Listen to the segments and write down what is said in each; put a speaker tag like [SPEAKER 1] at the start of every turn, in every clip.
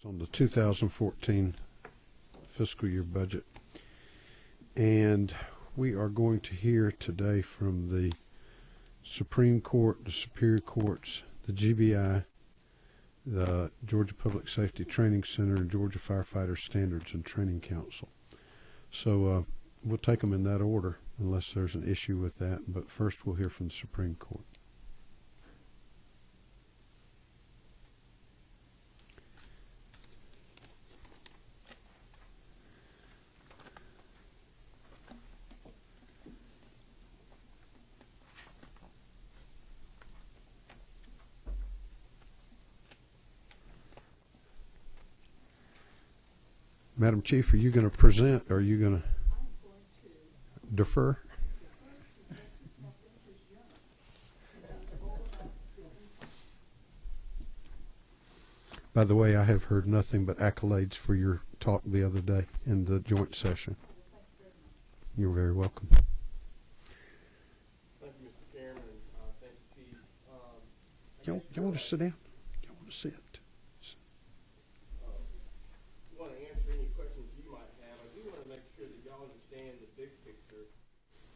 [SPEAKER 1] on the 2014 fiscal year budget. And we are going to hear today from the Supreme Court, the Superior Courts, the GBI, the Georgia Public Safety Training Center, and Georgia Firefighter Standards and Training Council. So we'll take them in that order unless there's an issue with that. But first we'll hear from the Supreme Court. Madam Chief, are you going to present or are you going to defer? By the way, I have heard nothing but accolades for your talk the other day in the joint session. You're very welcome.
[SPEAKER 2] Thank you, Mr. Chairman. Thank you, Chief.
[SPEAKER 1] You want to sit down? You want to sit?
[SPEAKER 2] I want to answer any questions you might have. I do want to make sure that y'all understand the big picture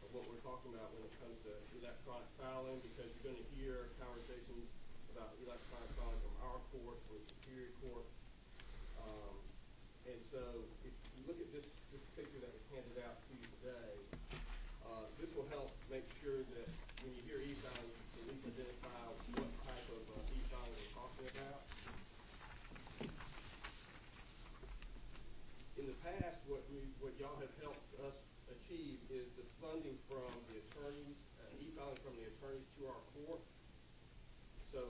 [SPEAKER 2] of what we're talking about when it comes to electronic filing, because you're going to hear conversations about electronic filing from our court, from the Superior Court. And so if you look at this picture that was handed out to you today, this will help make sure that when you hear e-filing, you can at least identify what type of e-filing we're talking about. In the past, what y'all have helped us achieve is this funding from the attorneys, e-filing from the attorneys to our court. So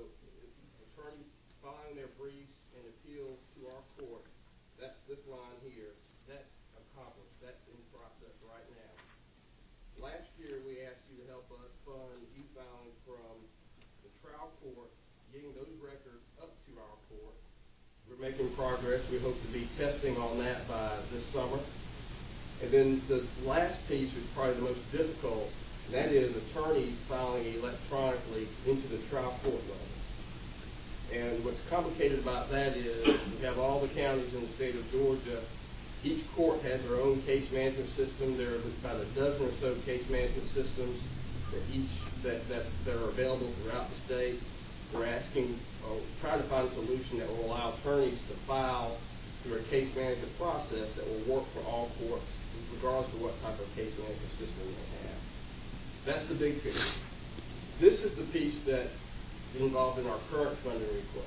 [SPEAKER 2] attorneys filing their briefs and appeals to our court, that's this line here. That's accomplished. That's in process right now. Last year, we asked you to help us fund e-filing from the trial court, getting those records up to our court. We're making progress. We hope to be testing on that by this summer. And then the last piece is probably the most difficult, and that is attorneys filing electronically into the trial court level. And what's complicated about that is we have all the counties in the state of Georgia. Each court has their own case management system. There are about a dozen or so case management systems that are available throughout the state. We're asking, trying to find a solution that will allow attorneys to file through a case management process that will work for all courts, regardless of what type of case management system they have. That's the big picture. This is the piece that's involved in our current funding request.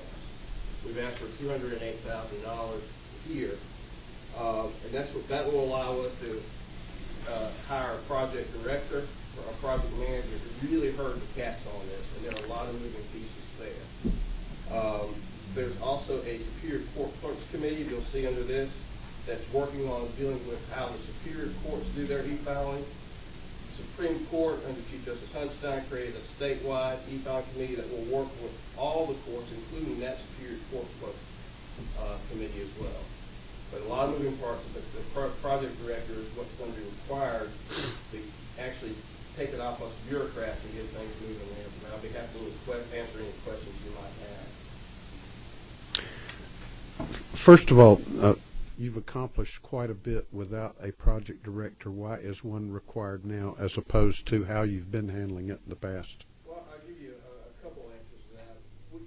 [SPEAKER 2] We've asked for $208,000 here, and that will allow us to hire a project director or a project manager to really herd the cats on this, and there are a lot of moving pieces there. There's also a Superior Court Clerks Committee you'll see under this that's working on dealing with how the Superior Courts do their e-filing. Supreme Court under Chief Justice Hunstein created a statewide e-filing committee that will work with all the courts, including that Superior Court committee as well. But a lot of moving parts. The project director is what's going to be required to actually take it off us bureaucrats and get things moving there. But I'll be happy to answer any questions you might have.
[SPEAKER 1] First of all, you've accomplished quite a bit without a project director. Why is one required now as opposed to how you've been handling it in the past?
[SPEAKER 2] Well, I'll give you a couple answers to that.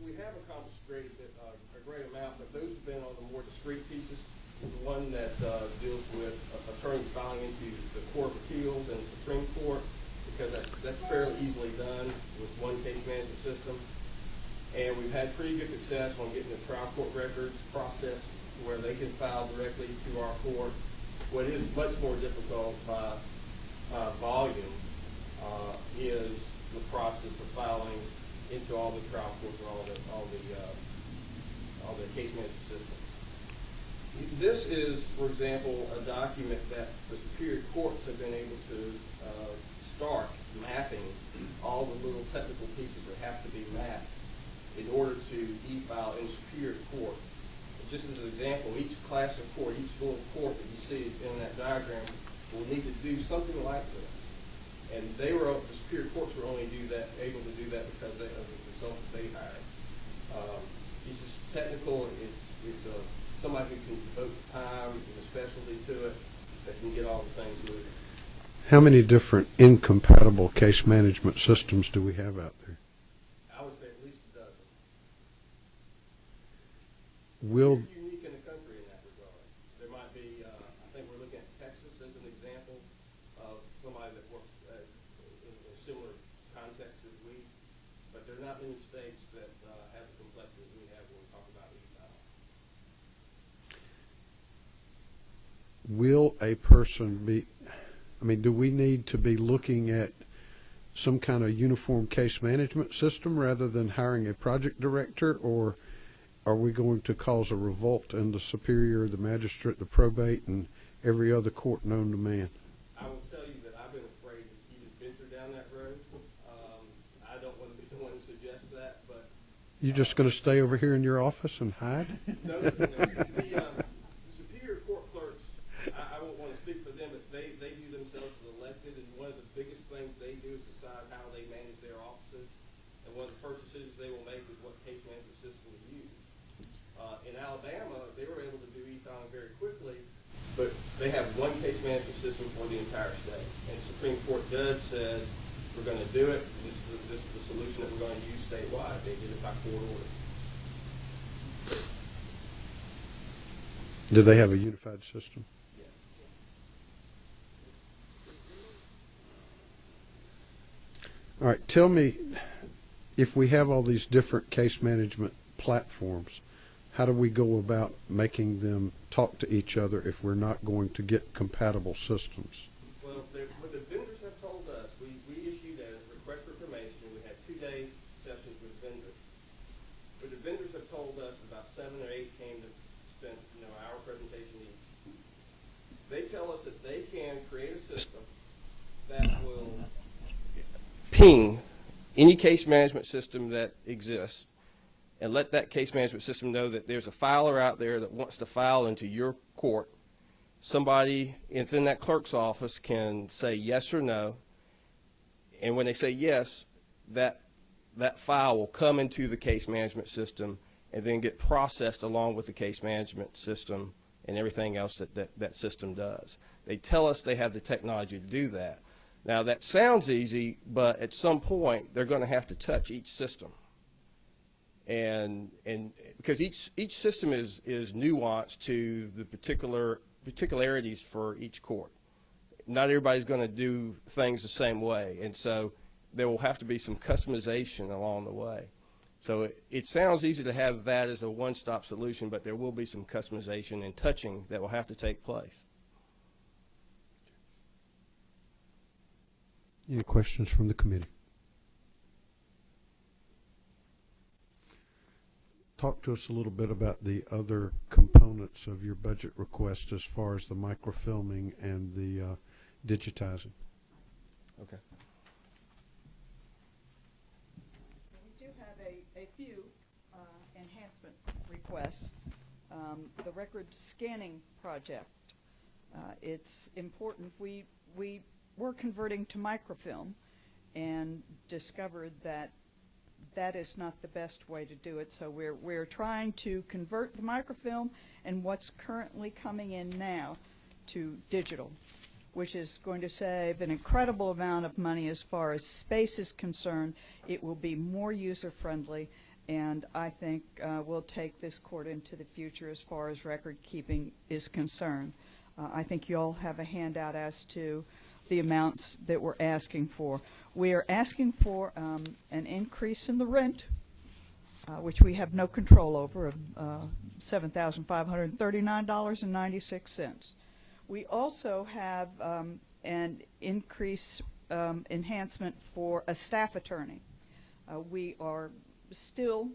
[SPEAKER 2] We have accomplished a great amount, but those have been on the more discrete pieces. The one that deals with attorneys filing into the Court of Appeals and the Supreme Court, because that's fairly easily done with one case management system. And we've had pretty good success on getting the trial court records processed where they can file directly to our court. What is much more difficult by volume is the process of filing into all the trial courts and all the case management systems. This is, for example, a document that the Superior Courts have been able to start mapping all the little technical pieces that have to be mapped in order to e-file in Superior Court. Just as an example, each class of court, each little court that you see in that diagram will need to do something like this. And the Superior Courts were only able to do that because of the consultants they hired. It's just technical. It's somebody who can devote the time and the specialty to it that can get all the things moving.
[SPEAKER 1] How many different incompatible case management systems do we have out there?
[SPEAKER 2] I would say at least a dozen.
[SPEAKER 1] Will
[SPEAKER 2] It's unique in the country in that regard. There might be, I think we're looking at Texas as an example of somebody that works in a similar context as we, but there are not many states that have the complexity we have when we talk about e-file.
[SPEAKER 1] will a person be, I mean, do we need to be looking at some kind of uniform case management system rather than hiring a project director, or are we going to cause a revolt in the superior, the magistrate, the probate, and every other court known to man?
[SPEAKER 2] I will tell you that I've been afraid to even venture down that road. I don't want to be the one to suggest that, but
[SPEAKER 1] You just going to stay over here in your office and hide?
[SPEAKER 2] no, the superior court clerks, I won't want to speak for them, but they view themselves as elected, and one of the biggest things they do is decide how they manage their offices, and one of the first decisions they will make is what case management system to use. In Alabama, they were able to do e-filing very quickly, but they have one case management system for the entire state. And the Supreme Court judge said, we're going to do it. This is the solution that we're going to use statewide. They did it by court order.
[SPEAKER 1] Do they have a unified system?
[SPEAKER 2] Yes.
[SPEAKER 1] All right, tell me, if we have all these different case management platforms, how do we go about making them talk to each other if we're not going to get compatible systems?
[SPEAKER 2] Well, what the vendors have told us, we issued a request for information. We had 2-day sessions with vendors. What the vendors have told us, about 7 or 8 came to spend our presentation each. They tell us that they can create a system that will ping any case management system that exists and let that case management system know that there's a filer out there that wants to file into your court. Somebody within that clerk's office can say yes or no, and when they say yes, that file will come into the case management system and then get processed along with the case management system and everything else that system does. They tell us they have the technology to do that. Now, that sounds easy, but at some point they're going to have to touch each system. And because each system is nuanced to the particularities for each court. Not everybody's going to do things the same way, and so there will have to be some customization along the way. So it sounds easy to have that as a one-stop solution, but there will be some customization and touching that will have to take place.
[SPEAKER 1] Any questions from the committee? Talk to us a little bit about the other components of your budget request as far as the microfilming and the digitizing.
[SPEAKER 2] Okay.
[SPEAKER 3] We do have a few enhancement requests. The record scanning project, it's important. We were converting to microfilm and discovered that is not the best way to do it. So we're trying to convert the microfilm and what's currently coming in now to digital, which is going to save an incredible amount of money as far as space is concerned. It will be more user-friendly, and I think will take this court into the future as far as record keeping is concerned. I think you all have a handout as to the amounts that we're asking for. We are asking for an increase in the rent, which we have no control over, of $7,539.96. We also have an increase enhancement for a staff attorney. We are still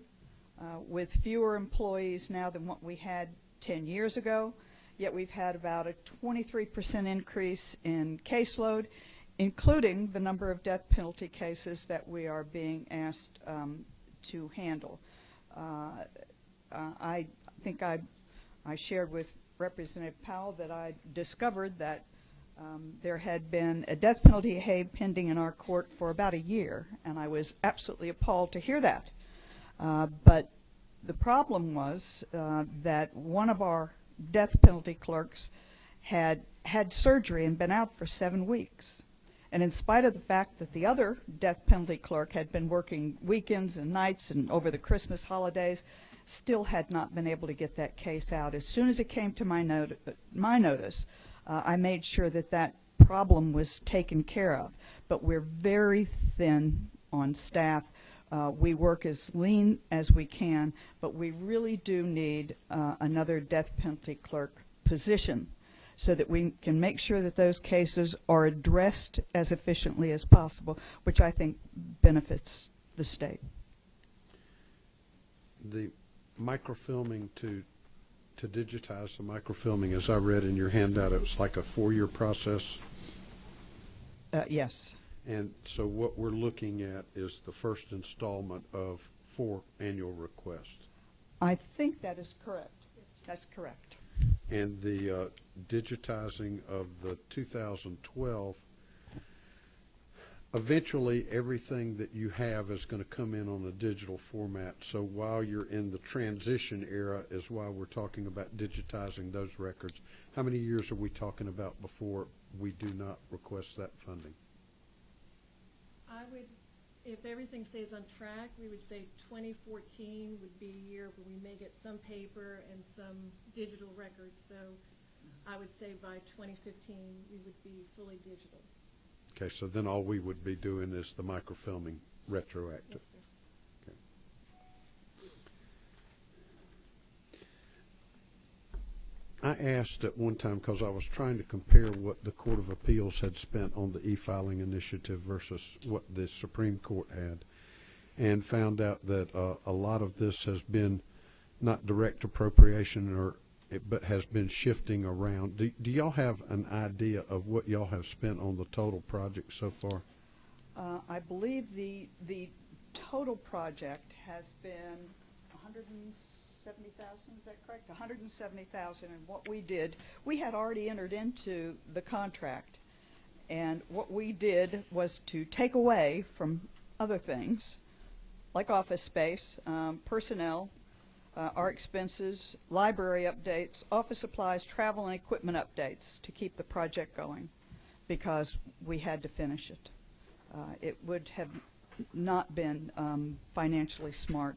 [SPEAKER 3] with fewer employees now than what we had 10 years ago. Yet we've had about a 23% increase in caseload, including the number of death penalty cases that we are being asked to handle. I think I shared with Representative Powell that I discovered that there had been a death penalty pending in our court for about a year, and I was absolutely appalled to hear that. But The problem was that one of our death penalty clerks had had surgery and been out for 7 weeks. And in spite of the fact that the other death penalty clerk had been working weekends and nights and over the Christmas holidays, still had not been able to get that case out. As soon as it came to my notice, I made sure that that problem was taken care of. But we're very thin on staff. We work as lean as we can, but we really do need another death penalty clerk position so that we can make sure that those cases are addressed as efficiently as possible, which I think benefits the state.
[SPEAKER 1] The microfilming to digitize the microfilming, as I read in your handout, it was like a 4-year process.
[SPEAKER 3] Yes.
[SPEAKER 1] And so what we're looking at is the first installment of 4 annual requests.
[SPEAKER 3] I think that is correct. That's correct.
[SPEAKER 1] And the digitizing of the 2012, eventually everything that you have is going to come in on a digital format. So while you're in the transition era is why we're talking about digitizing those records. How many years are we talking about before we do not request that funding?
[SPEAKER 4] I would, if everything stays on track, we would say 2014 would be a year where we may get some paper and some digital records. So I would say by 2015 we would be fully digital.
[SPEAKER 1] Okay, so then all we would be doing is the microfilming retroactive.
[SPEAKER 4] Yes, sir.
[SPEAKER 1] Okay. I asked at one time, because I was trying to compare what the Court of Appeals had spent on the e-filing initiative versus what the Supreme Court had, and found out that a lot of this has been not direct appropriation, but has been shifting around. Do y'all have an idea of what y'all have spent on the total project so far?
[SPEAKER 3] I believe the total project has been 170,000. Is that correct? 170,000. And what we did, we had already entered into the contract, and what we did was to take away from other things, like office space, personnel, our expenses, library updates, office supplies, travel and equipment updates to keep the project going, because we had to finish it. It would have not been financially smart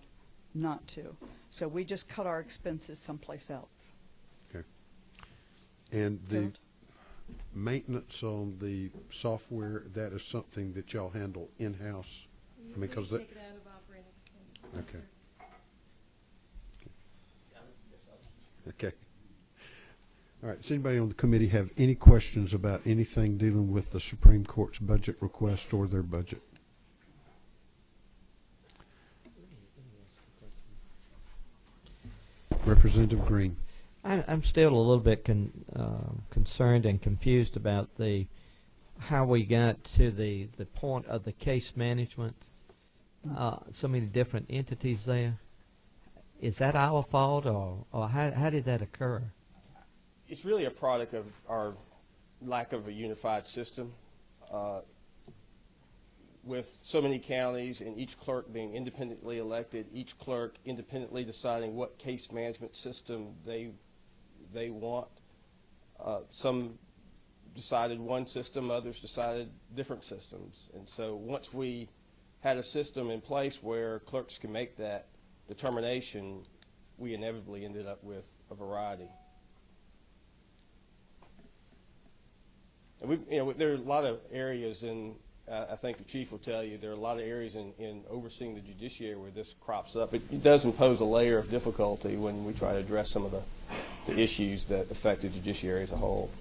[SPEAKER 3] not to. So we just cut our expenses someplace else.
[SPEAKER 1] Okay. And the maintenance on the software, that is something that y'all handle in-house? I mean, because
[SPEAKER 4] we take it out of operating expenses.
[SPEAKER 1] Okay.
[SPEAKER 4] Yes,
[SPEAKER 1] Okay. All right. Does anybody on the committee have any questions about anything dealing with the Supreme Court's budget request or their budget? Representative Green.
[SPEAKER 5] I'm still a little bit concerned and confused about how we got to the point of the case management. So many different entities there. Is that our fault, or how did that occur?
[SPEAKER 2] It's really a product of our lack of a unified system. With so many counties and each clerk being independently elected, each clerk independently deciding what case management system they want. Some decided one system, others decided different systems. And so once we had a system in place where clerks can make that determination, we inevitably ended up with a variety. And there are a lot of areas I think the chief will tell you, there are a lot of areas in overseeing the judiciary where this crops up. It does impose a layer of difficulty when we try to address some of the issues that affect the judiciary as a whole.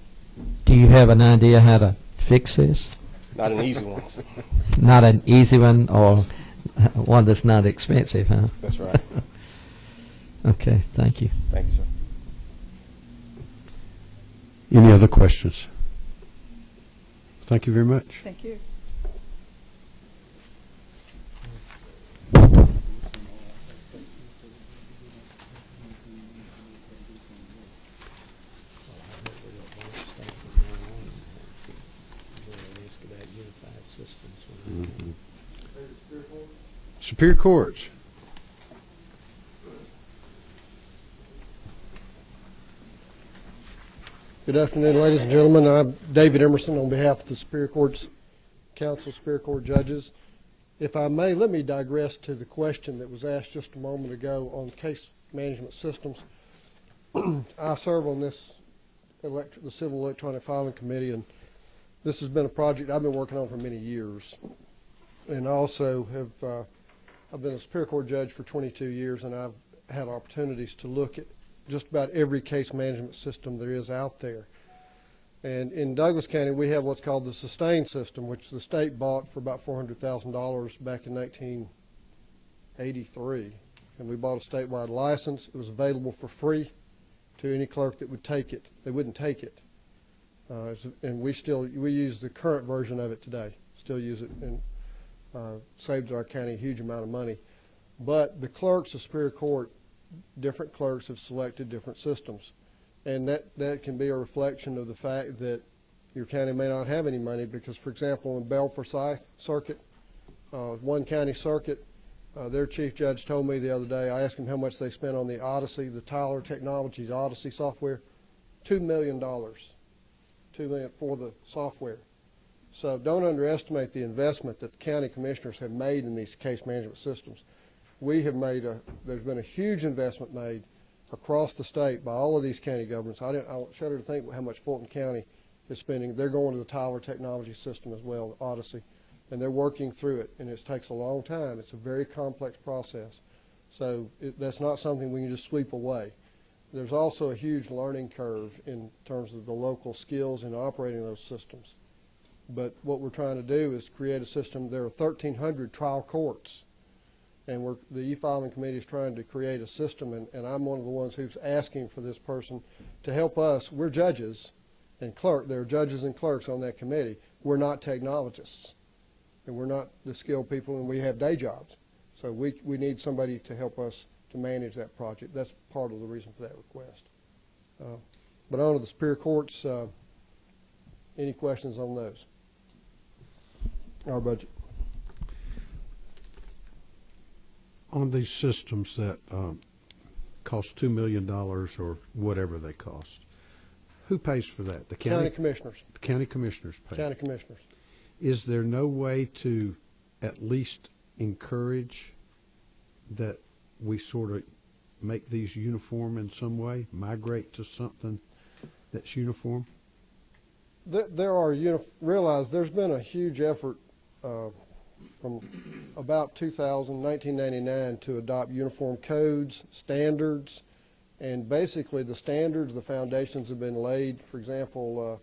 [SPEAKER 5] Do you have an idea how to fix this?
[SPEAKER 2] Not an easy one.
[SPEAKER 5] Not an easy one, or one that's not expensive, huh?
[SPEAKER 2] That's right.
[SPEAKER 5] Okay, thank you.
[SPEAKER 2] Thank you, sir.
[SPEAKER 1] Any other questions? Thank you very much.
[SPEAKER 3] Thank you.
[SPEAKER 1] Superior Courts.
[SPEAKER 6] Good afternoon, ladies and gentlemen. I'm David Emerson on behalf of the Superior Court's Council of Superior Court Judges. If I may, let me digress to the question that was asked just a moment ago on case management systems. I serve on this the Civil Electronic Filing Committee, and this has been a project I've been working on for many years. And I also have I've been a Superior Court judge for 22 years, and I've had opportunities to look at just about every case management system there is out there. And in Douglas County, we have what's called the Sustain system, which the state bought for about $400,000 back in 1983. And we bought a statewide license. It was available for free to any clerk that would take it. They wouldn't take it. And we use the current version of it today. Still use it, and saved our county a huge amount of money. But the clerks of Superior Court, different clerks have selected different systems. And that can be a reflection of the fact that your county may not have any money because, for example, in Bell-Forsyth Circuit, one county circuit, their chief judge told me the other day, I asked him how much they spent on the Odyssey, the Tyler Technologies Odyssey software, $2 million. $2 million for the software. So don't underestimate the investment that the county commissioners have made in these case management systems. There's been a huge investment made across the state by all of these county governments. I shudder to think how much Fulton County is spending. They're going to the Tyler Technology System as well, Odyssey, and they're working through it, and it takes a long time. It's a very complex process. So that's not something we can just sweep away. There's also a huge learning curve in terms of the local skills in operating those systems. But what we're trying to do is create a system. There are 1,300 trial courts, and the e-filing committee is trying to create a system, and I'm one of the ones who's asking for this person to help us. We're judges and clerk. There are judges and clerks on that committee. We're not technologists, and we're not the skilled people, and we have day jobs. So we need somebody to help us to manage that project. That's part of the reason for that request. But on to the Superior Courts. Any questions on those? Our budget.
[SPEAKER 1] On these systems that cost $2 million or whatever they cost, who pays for that? The
[SPEAKER 6] County commissioners.
[SPEAKER 1] The county commissioners pay.
[SPEAKER 6] County commissioners.
[SPEAKER 1] Is there no way to at least encourage that we sort of make these uniform in some way, migrate to something that's uniform? Realize there's been a huge effort from about 1999 to adopt uniform codes, standards, and basically the standards, the foundations have been laid. For example,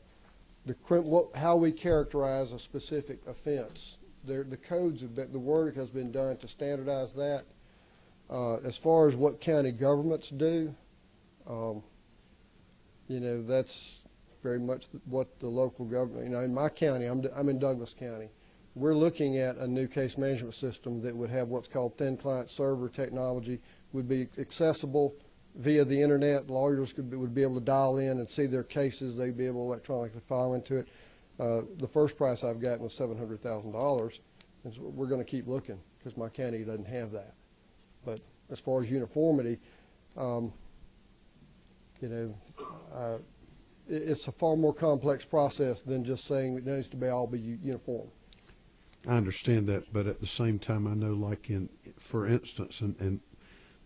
[SPEAKER 1] how we characterize a specific offense. The codes have been, the work has been done to standardize that. As far as what county governments do, that's very much what the local government, in my county, I'm in Douglas County. We're looking at a new case management system that would have what's called thin client server technology, would be accessible via the internet. Lawyers would be able to dial in and see their cases. They'd be able to electronically file into it. The first price I've gotten was $700,000, and so we're going to keep looking because my county doesn't have that. But as far as uniformity, it's a far more complex process than just saying it needs to all be uniform. I understand that, but at the same time, I know, like for instance, and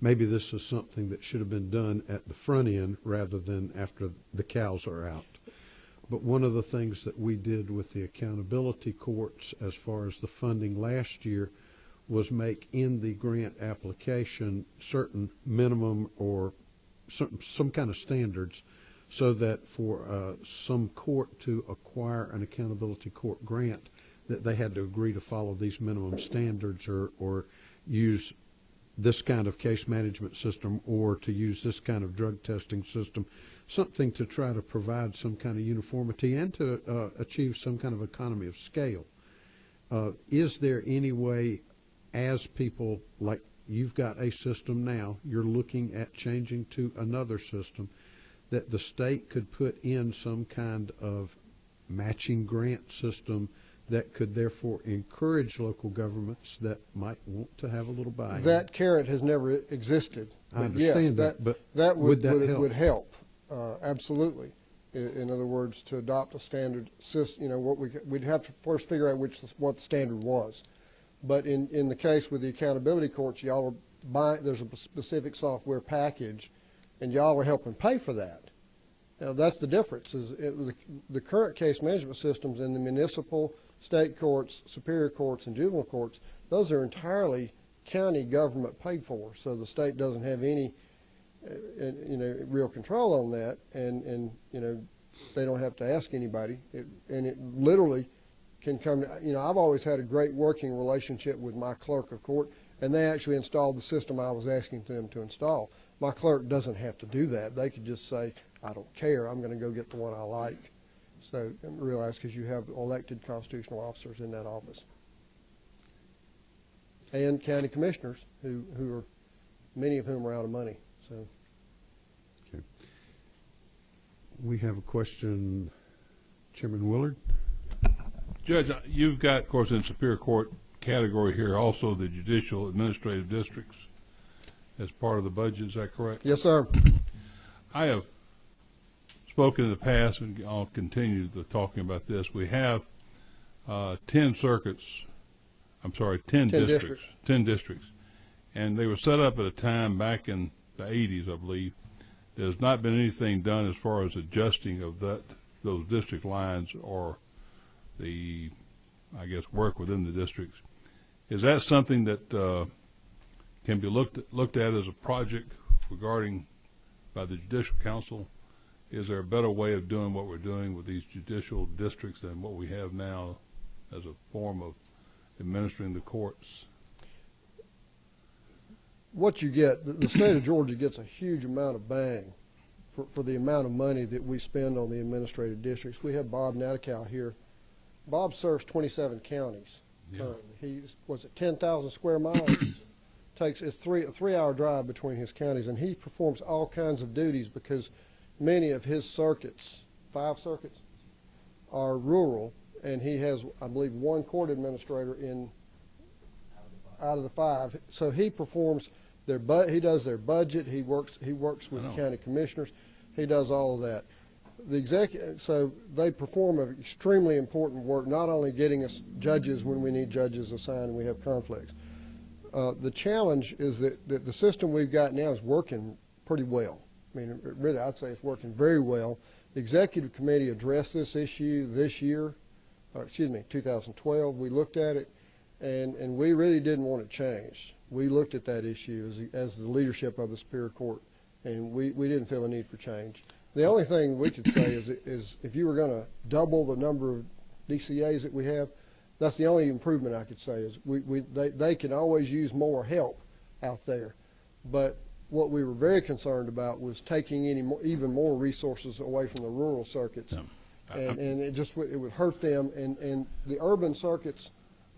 [SPEAKER 1] maybe this is something that should have been done at the front end rather than after the cows are out. But one of the things that we did with the accountability courts as far as the funding last year was make in the grant application certain minimum or some kind of standards so that for some court to acquire an accountability court grant, that they had to agree to follow these minimum standards or use this kind of case management system or to use this kind of drug testing system, something to try to provide some kind of uniformity and to achieve some kind of economy of scale. Is there any way, as people, like you've got a system now, you're looking at changing to another system, that the state could put in some kind of matching grant system that could therefore encourage local governments that might want to have a little buy-in?
[SPEAKER 6] That carrot has never existed.
[SPEAKER 1] I understand
[SPEAKER 6] yes,
[SPEAKER 1] but
[SPEAKER 6] that
[SPEAKER 1] would that help?
[SPEAKER 6] Would help, absolutely. In other words, to adopt a standard system, you know, we'd have to first figure out what the standard was. But in the case with the accountability courts, y'all are buying, there's a specific software package, and y'all are helping pay for that. Now, that's the difference. The current case management systems in the municipal, state courts, superior courts, and juvenile courts, those are entirely county government paid for. So the state doesn't have any, you know, real control on that, and you know, they don't have to ask anybody. And it literally can come to, you know, I've always had a great working relationship with my clerk of court, and they actually installed the system I was asking them to install. My clerk doesn't have to do that. They could just say, I don't care, I'm going to go get the one I like. So realize, because you have elected constitutional officers in that office. And county commissioners who are, many of whom are out of money. So.
[SPEAKER 1] Okay. We have a question, Chairman Willard.
[SPEAKER 7] Judge, you've got, of course, in Superior Court category here also the judicial administrative districts as part of the budget. Is that correct?
[SPEAKER 6] Yes, sir.
[SPEAKER 7] I have spoken in the past, and I'll continue talking about this. We have 10 circuits. I'm sorry, 10 districts. 10 districts. And they were set up at a time back in the 80s, I believe. There's not been anything done as far as adjusting of those district lines or the, I guess, work within the districts. Is that something that can be looked at as a project regarding by the Judicial Council? Is there a better way of doing what we're doing with these judicial districts than what we have now as a form of administering the courts?
[SPEAKER 6] What you get, the state of Georgia gets a huge amount of bang for the amount of money that we spend on the administrative districts. We have Bob Natikow here. Bob serves 27 counties.
[SPEAKER 7] Yeah.
[SPEAKER 6] He's, was it 10,000 square miles? It's a 3-hour drive between his counties, and he performs all kinds of duties because many of his circuits, 5 circuits, are rural, and he has, I believe, 1 court administrator out of the 5. So he performs he does their budget. He works with the county commissioners. He does all of that. So they perform an extremely important work, not only getting us judges when we need judges assigned and we have conflicts. The challenge is that the system we've got now is working pretty well. I mean, really, I'd say it's working very well. The executive committee addressed this issue this year, 2012. We looked at it, and we really didn't want it changed. We looked at that issue as the leadership of the Superior Court, and we didn't feel a need for change. The only thing we could say is if you were going to double the number of DCAs that we have, that's the only improvement I could say is they can always use more help out there. But what we were very concerned about was taking even more resources away from the rural circuits, and it would hurt them. And the urban circuits,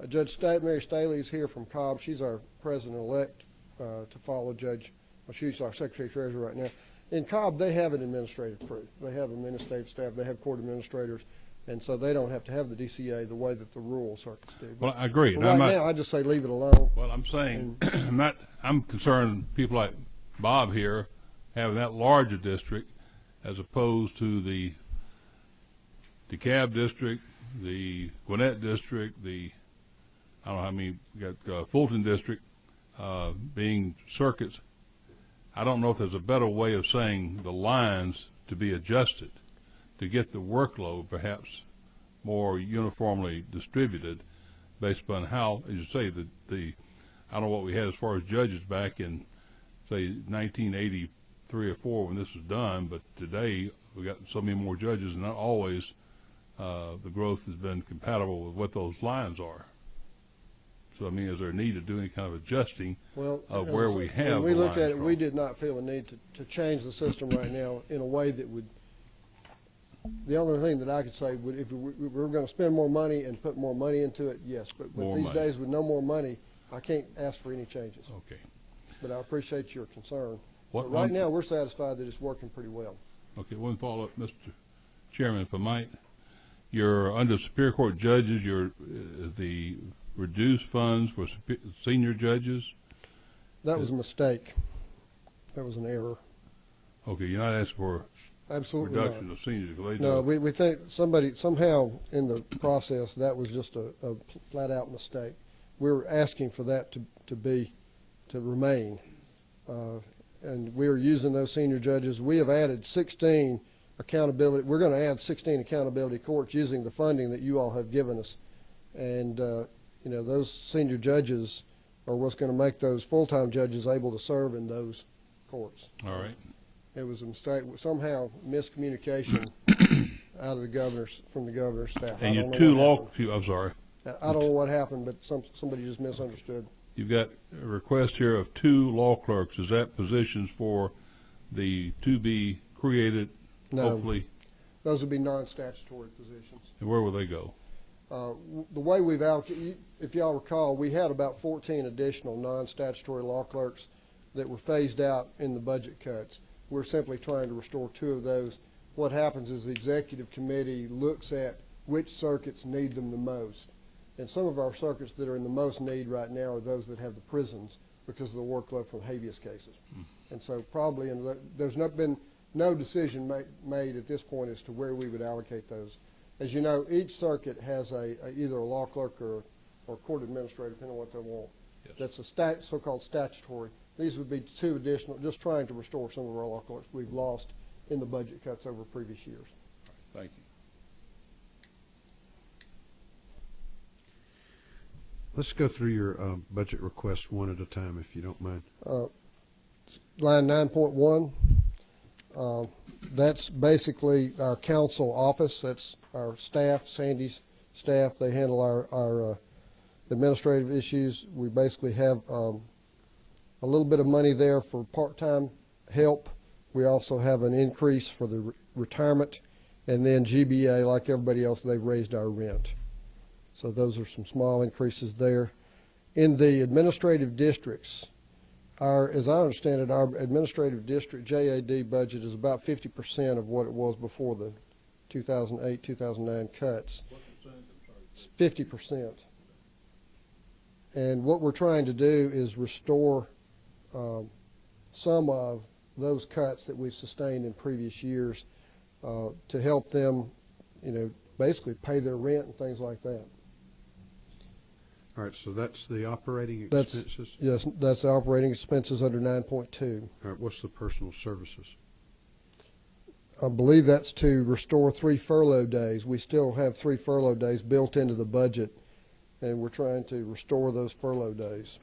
[SPEAKER 6] Judge Mary Staley is here from Cobb. She's our president-elect to follow Judge. Well, she's our secretary-treasurer right now. In Cobb, they have an administrative crew. They have administrative staff. They have court administrators, and so they don't have to have the DCA the way that the rural circuits do.
[SPEAKER 7] Well, I agree.
[SPEAKER 6] But right now, I just say leave it alone.
[SPEAKER 7] Well, I'm saying I'm concerned people like Bob here having that larger district as opposed to the DeKalb district, the Gwinnett district, I don't know how many, we got Fulton district being circuits. I don't know if there's a better way of saying the lines to be adjusted to get the workload perhaps more uniformly distributed based upon how, as you say, I don't know what we had as far as judges back in, say, 1983 or 4 when this was done, but today we got so many more judges, and not always the growth has been compatible with what those lines are. So, I mean, is there a need to do any kind of adjusting of where we have
[SPEAKER 6] when we looked at it,
[SPEAKER 7] from?
[SPEAKER 6] we did not feel a need to change the system right now in a way that would, the only thing that I could say would, if we were going to spend more money and put more money into it, yes. But these days with no more money, I can't ask for any changes.
[SPEAKER 7] Okay.
[SPEAKER 6] But I appreciate your concern. But right now, we're satisfied that it's working pretty well. Okay,
[SPEAKER 7] one follow-up, Mr. Chairman, if I might. You're under Superior Court judges, the reduced funds for senior judges?
[SPEAKER 6] That was a mistake. That was an error.
[SPEAKER 7] Okay, you're not asking for
[SPEAKER 6] Absolutely not.
[SPEAKER 7] reduction of seniors? 'Cause they
[SPEAKER 6] No,
[SPEAKER 7] do
[SPEAKER 6] we think somebody, somehow in the process, that was just a flat-out mistake. We're asking for that to remain. And we're using those senior judges. We have added 16 accountability, we're going to add 16 accountability courts using the funding that you all have given us. And, you know, those senior judges are what's going to make those full-time judges able to serve in those courts.
[SPEAKER 7] All right.
[SPEAKER 6] It was a mistake, somehow miscommunication out of the governor's, from the governor's staff.
[SPEAKER 7] And
[SPEAKER 6] I
[SPEAKER 7] your
[SPEAKER 6] don't know
[SPEAKER 7] two
[SPEAKER 6] what
[SPEAKER 7] law,
[SPEAKER 6] happened.
[SPEAKER 7] I'm sorry.
[SPEAKER 6] I don't know what happened, but somebody just misunderstood.
[SPEAKER 7] You've got a request here of 2 law clerks. Is that positions for the to be created,
[SPEAKER 6] No.
[SPEAKER 7] hopefully?
[SPEAKER 6] Those would be non-statutory positions.
[SPEAKER 7] And where will they go?
[SPEAKER 6] The way we've allocated, if y'all recall, we had about 14 additional non-statutory law clerks that were phased out in the budget cuts. We're simply trying to restore 2 of those. What happens is the executive committee looks at which circuits need them the most. And some of our circuits that are in the most need right now are those that have the prisons because of the workload from habeas cases. And so probably there's been no decision made at this point as to where we would allocate those. As you know, each circuit has either a law clerk or court administrator, depending on what they want.
[SPEAKER 7] Yes.
[SPEAKER 6] That's a so-called statutory. These would be 2 additional, just trying to restore some of our law clerks we've lost in the budget cuts over previous years.
[SPEAKER 7] Thank you.
[SPEAKER 1] Let's go through your budget requests one at a time, if you don't mind.
[SPEAKER 6] Line 9.1, that's basically our council office. That's our staff, Sandy's staff. They handle our administrative issues. We basically have a little bit of money there for part-time help. We also have an increase for the retirement. And then GBA, like everybody else, they've raised our rent. So those are some small increases there. In the administrative districts, as I understand it, our administrative district JAD budget is about 50% of what it was before the 2008-2009 cuts. It's 50%. And what we're trying to do is restore some of those cuts that we've sustained in previous years to help them, you know, basically pay their rent and things like that.
[SPEAKER 1] All right, so that's the operating
[SPEAKER 6] That's,
[SPEAKER 1] expenses?
[SPEAKER 6] yes, that's the operating expenses under 9.2.
[SPEAKER 1] All right, what's the personal services?
[SPEAKER 6] I believe that's to restore 3 furlough days. We still have 3 furlough days built into the budget, and we're trying to restore those furlough days.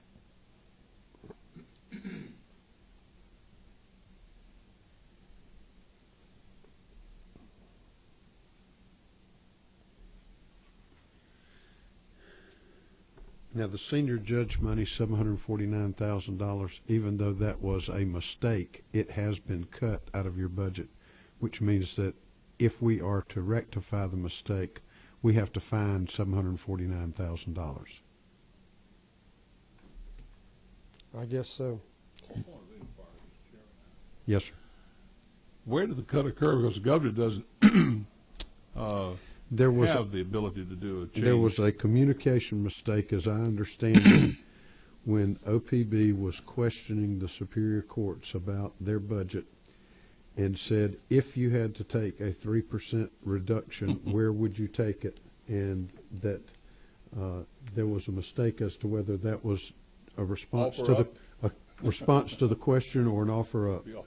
[SPEAKER 1] Now, the senior judge money, $749,000, even though that was a mistake, it has been cut out of your budget, which means that if we are to rectify the mistake, we have to find $749,000.
[SPEAKER 6] I guess so.
[SPEAKER 1] Yes, sir.
[SPEAKER 7] Where did the cut occur? Because the governor doesn't
[SPEAKER 1] There was
[SPEAKER 7] have the ability to do a change.
[SPEAKER 1] There was a communication mistake, as I understand it, when OPB was questioning the superior courts about their budget and said, if you had to take a 3% reduction, where would you take it? And that there was a mistake as to whether that was a response
[SPEAKER 7] Offer
[SPEAKER 1] to the question or an offer up.
[SPEAKER 7] Yeah.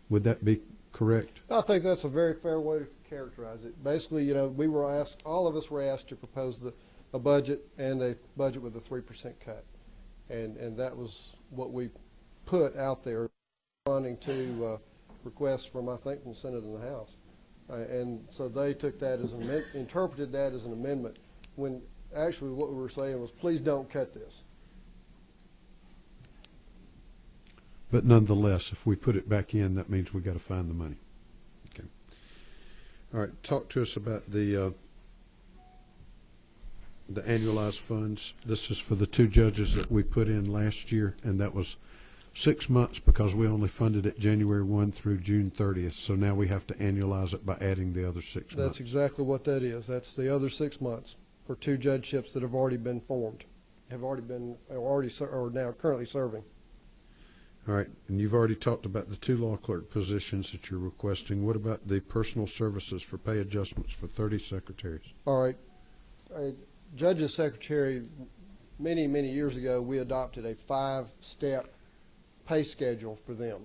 [SPEAKER 1] Would that be correct?
[SPEAKER 6] I think that's a very fair way to characterize it. Basically, you know, we were asked, all of us were asked to propose a budget and a budget with a 3% cut. And that was what we put out there, responding to requests from, I think, from the Senate and the House. And so they took that as interpreted that as an amendment, when actually what we were saying was, please don't cut this.
[SPEAKER 1] But nonetheless, if we put it back in, that means we got to find the money. Okay. All right. Talk to us about the annualized funds. This is for the 2 judges that we put in last year, and that was 6 months because we only funded it January 1 through June 30th. So now we have to annualize it by adding the other 6 months.
[SPEAKER 6] That's exactly what that is. That's the other 6 months for 2 judgeships that have already been formed, are now currently serving.
[SPEAKER 1] All right, and you've already talked about the 2 law clerk positions that you're requesting. What about the personal services for pay adjustments for 30 secretaries?
[SPEAKER 6] All right. Judge's secretary, many, many years ago, we adopted a 5-step pay schedule for them.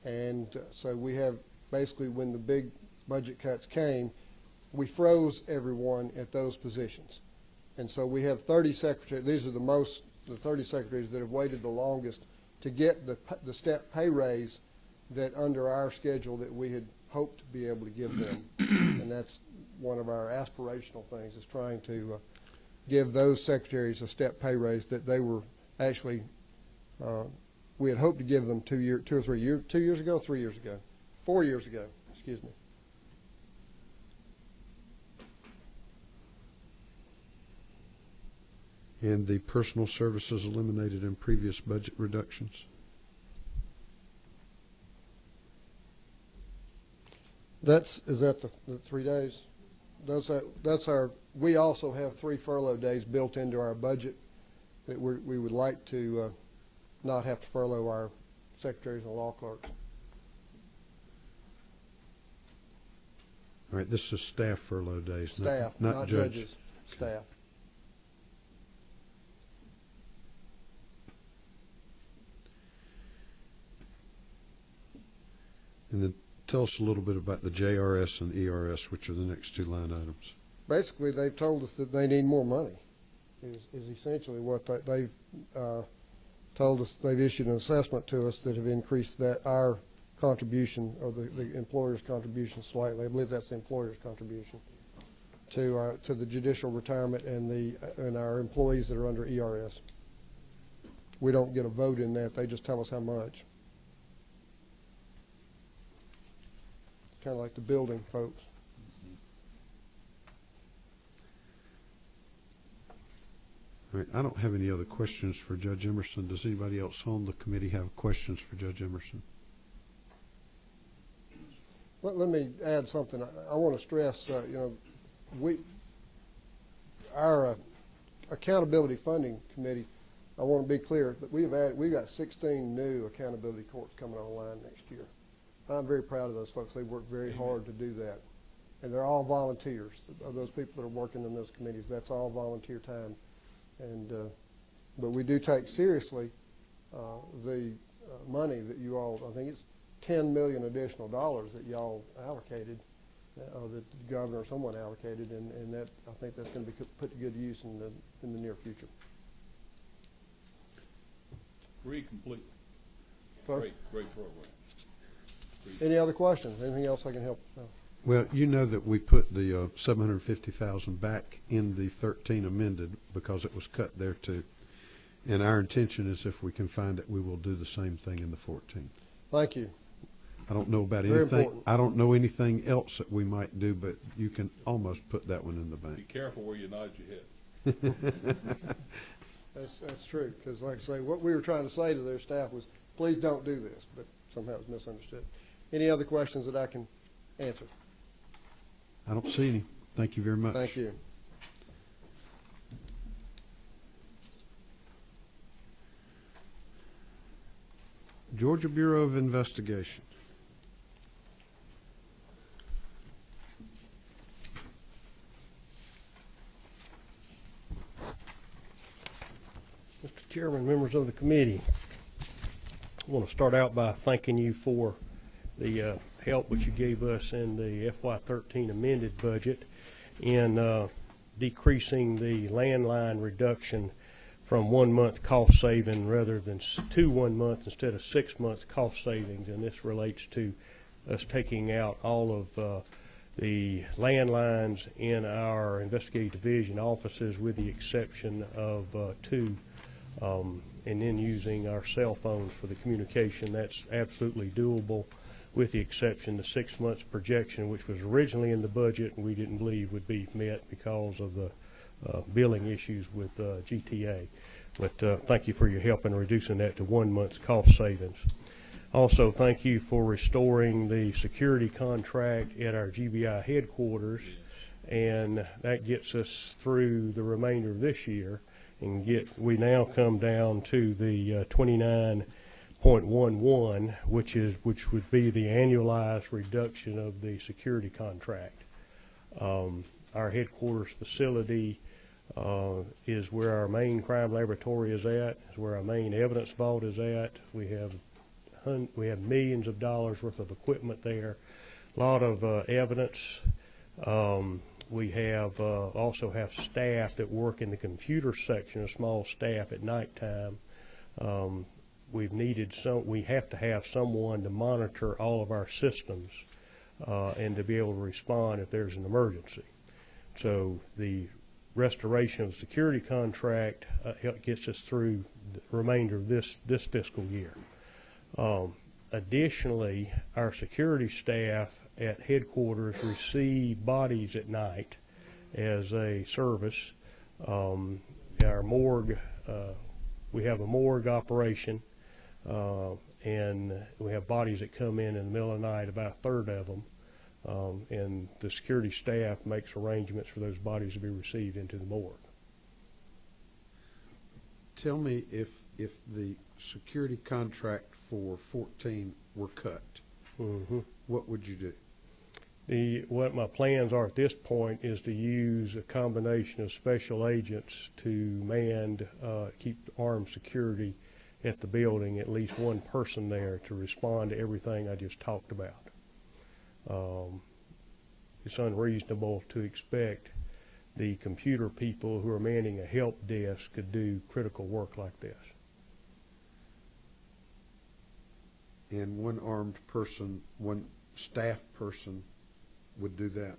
[SPEAKER 6] And so we have basically, when the big budget cuts came, we froze everyone at those positions. And so we have 30 secretaries. These are the 30 secretaries that have waited the longest to get the step pay raise that under our schedule that we had hoped to be able to give them. And that's one of our aspirational things, is trying to give those secretaries a step pay raise that they were actually, we had hoped to give them 2 or 3 years, 2 years ago, 3 years ago, 4 years ago, excuse me.
[SPEAKER 1] And the personal services eliminated in previous budget reductions?
[SPEAKER 6] Is that the 3 days? That's our, we also have 3 furlough days built into our budget that we would like to not have to furlough our secretaries and law clerks.
[SPEAKER 1] All right, this is staff furlough days,
[SPEAKER 6] Staff,
[SPEAKER 1] not
[SPEAKER 6] judges, staff.
[SPEAKER 1] And then tell us a little bit about the JRS and ERS, which are the next 2 line items.
[SPEAKER 6] Basically, they've told us that they need more money, is essentially what they've told us. They've issued an assessment to us that have increased our contribution, or the employer's contribution slightly. I believe that's the employer's contribution to the judicial retirement and our employees that are under ERS. We don't get a vote in that. They just tell us how much. Kind of like the building folks.
[SPEAKER 1] All right, I don't have any other questions for Judge Emerson. Does anybody else on the committee have questions for Judge Emerson?
[SPEAKER 6] Let me add something. I want to stress, our accountability funding committee, I want to be clear that we've got 16 new accountability courts coming online next year. I'm very proud of those folks. They work very hard to do that. And they're all volunteers. Of those people that are working in those committees, that's all volunteer time. And but we do take seriously the money that you all, I think it's $10 million additional dollars that y'all allocated, or that the governor or someone allocated, and that, I think that's going to be put to good use in the near future.
[SPEAKER 7] Agree completely.
[SPEAKER 6] So,
[SPEAKER 7] Great program.
[SPEAKER 6] any other questions? Anything else I can help?
[SPEAKER 1] Well, you know that we put the $750,000 back in the 13 amended because it was cut there too. And our intention is, if we can find it, we will do the same thing in the 14.
[SPEAKER 6] Thank you.
[SPEAKER 1] I don't know about
[SPEAKER 6] Very
[SPEAKER 1] anything.
[SPEAKER 6] important.
[SPEAKER 1] I don't know anything else that we might do, but you can almost put that one in the
[SPEAKER 7] Be
[SPEAKER 1] bank.
[SPEAKER 7] careful where you nod your head.
[SPEAKER 6] That's true, because like I say, what we were trying to say to their staff was, please don't do this, but somehow it was misunderstood. Any other questions that I can answer?
[SPEAKER 1] I don't see any. Thank you very much.
[SPEAKER 6] Thank you.
[SPEAKER 1] Georgia Bureau of Investigation.
[SPEAKER 8] Mr. Chairman, members of the committee, I want to start out by thanking you for the help which you gave us in the FY13 amended budget in decreasing the landline reduction from 1 month cost saving rather than 2 1 month instead of 6 months cost savings. And this relates to us taking out all of the landlines in our investigative division offices, with the exception of 2, and then using our cell phones for the communication. That's absolutely doable, with the exception the 6 months projection, which was originally in the budget and we didn't believe would be met because of the billing issues with GTA. But thank you for your help in reducing that to 1 month's cost savings. Also, thank you for restoring the security contract at our GBI headquarters, and that gets us through the remainder of this year. And we now come down to the $20.11, which would be the annualized reduction of the security contract. Our headquarters facility is where our main crime laboratory is at, is where our main evidence vault is at. We have millions of dollars worth of equipment there, a lot of evidence. We have also have staff that work in the computer section, a small staff at nighttime. We have to have someone to monitor all of our systems and to be able to respond if there's an emergency. So the restoration of the security contract gets us through the remainder of this fiscal year. Additionally, our security staff at headquarters receive bodies at night as a service. Our morgue, we have a morgue operation, and we have bodies that come in the middle of the night, about a third of them, and the security staff makes arrangements for those bodies to be received into the morgue.
[SPEAKER 1] Tell me if the security contract for 14 were cut, what would you do?
[SPEAKER 8] What my plans are at this point is to use a combination of special agents to keep armed security at the building, at least one person there to respond to everything I just talked about. It's unreasonable to expect the computer people who are manning a help desk could do critical work like this.
[SPEAKER 1] And one armed person, one staff person would do that?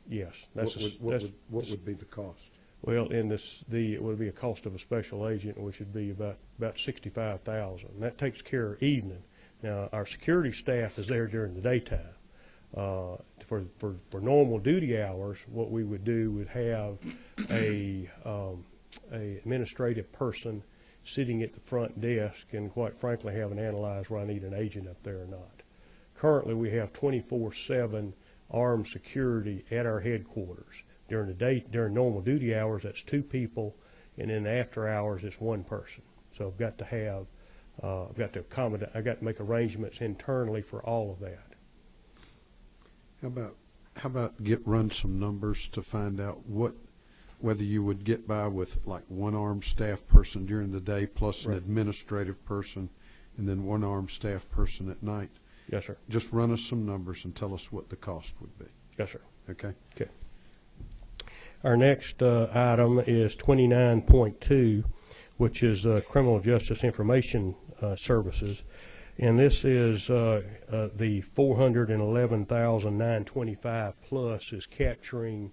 [SPEAKER 8] Yes.
[SPEAKER 1] What would be the cost?
[SPEAKER 8] Well, it would be a cost of a special agent, which would be about $65,000. That takes care of evening. Now, our security staff is there during the daytime. For normal duty hours, what we would do would have a administrative person sitting at the front desk and, quite frankly, having analyzed whether I need an agent up there or not. Currently, we have 24/7 armed security at our headquarters. During the day, during normal duty hours, that's 2 people, and in the after hours, it's 1 person. So I've got to accommodate. I've got to make arrangements internally for all of that.
[SPEAKER 1] How about run some numbers to find out whether you would get by with like one armed staff person during the day plus an administrative person, and then one armed staff person at night.
[SPEAKER 8] Yes, sir.
[SPEAKER 1] Just run us some numbers and tell us what the cost would be.
[SPEAKER 8] Yes, sir.
[SPEAKER 1] Okay.
[SPEAKER 8] Okay. Our next item is 29.2, which is Criminal Justice Information Services. And this is the $411,925 plus is capturing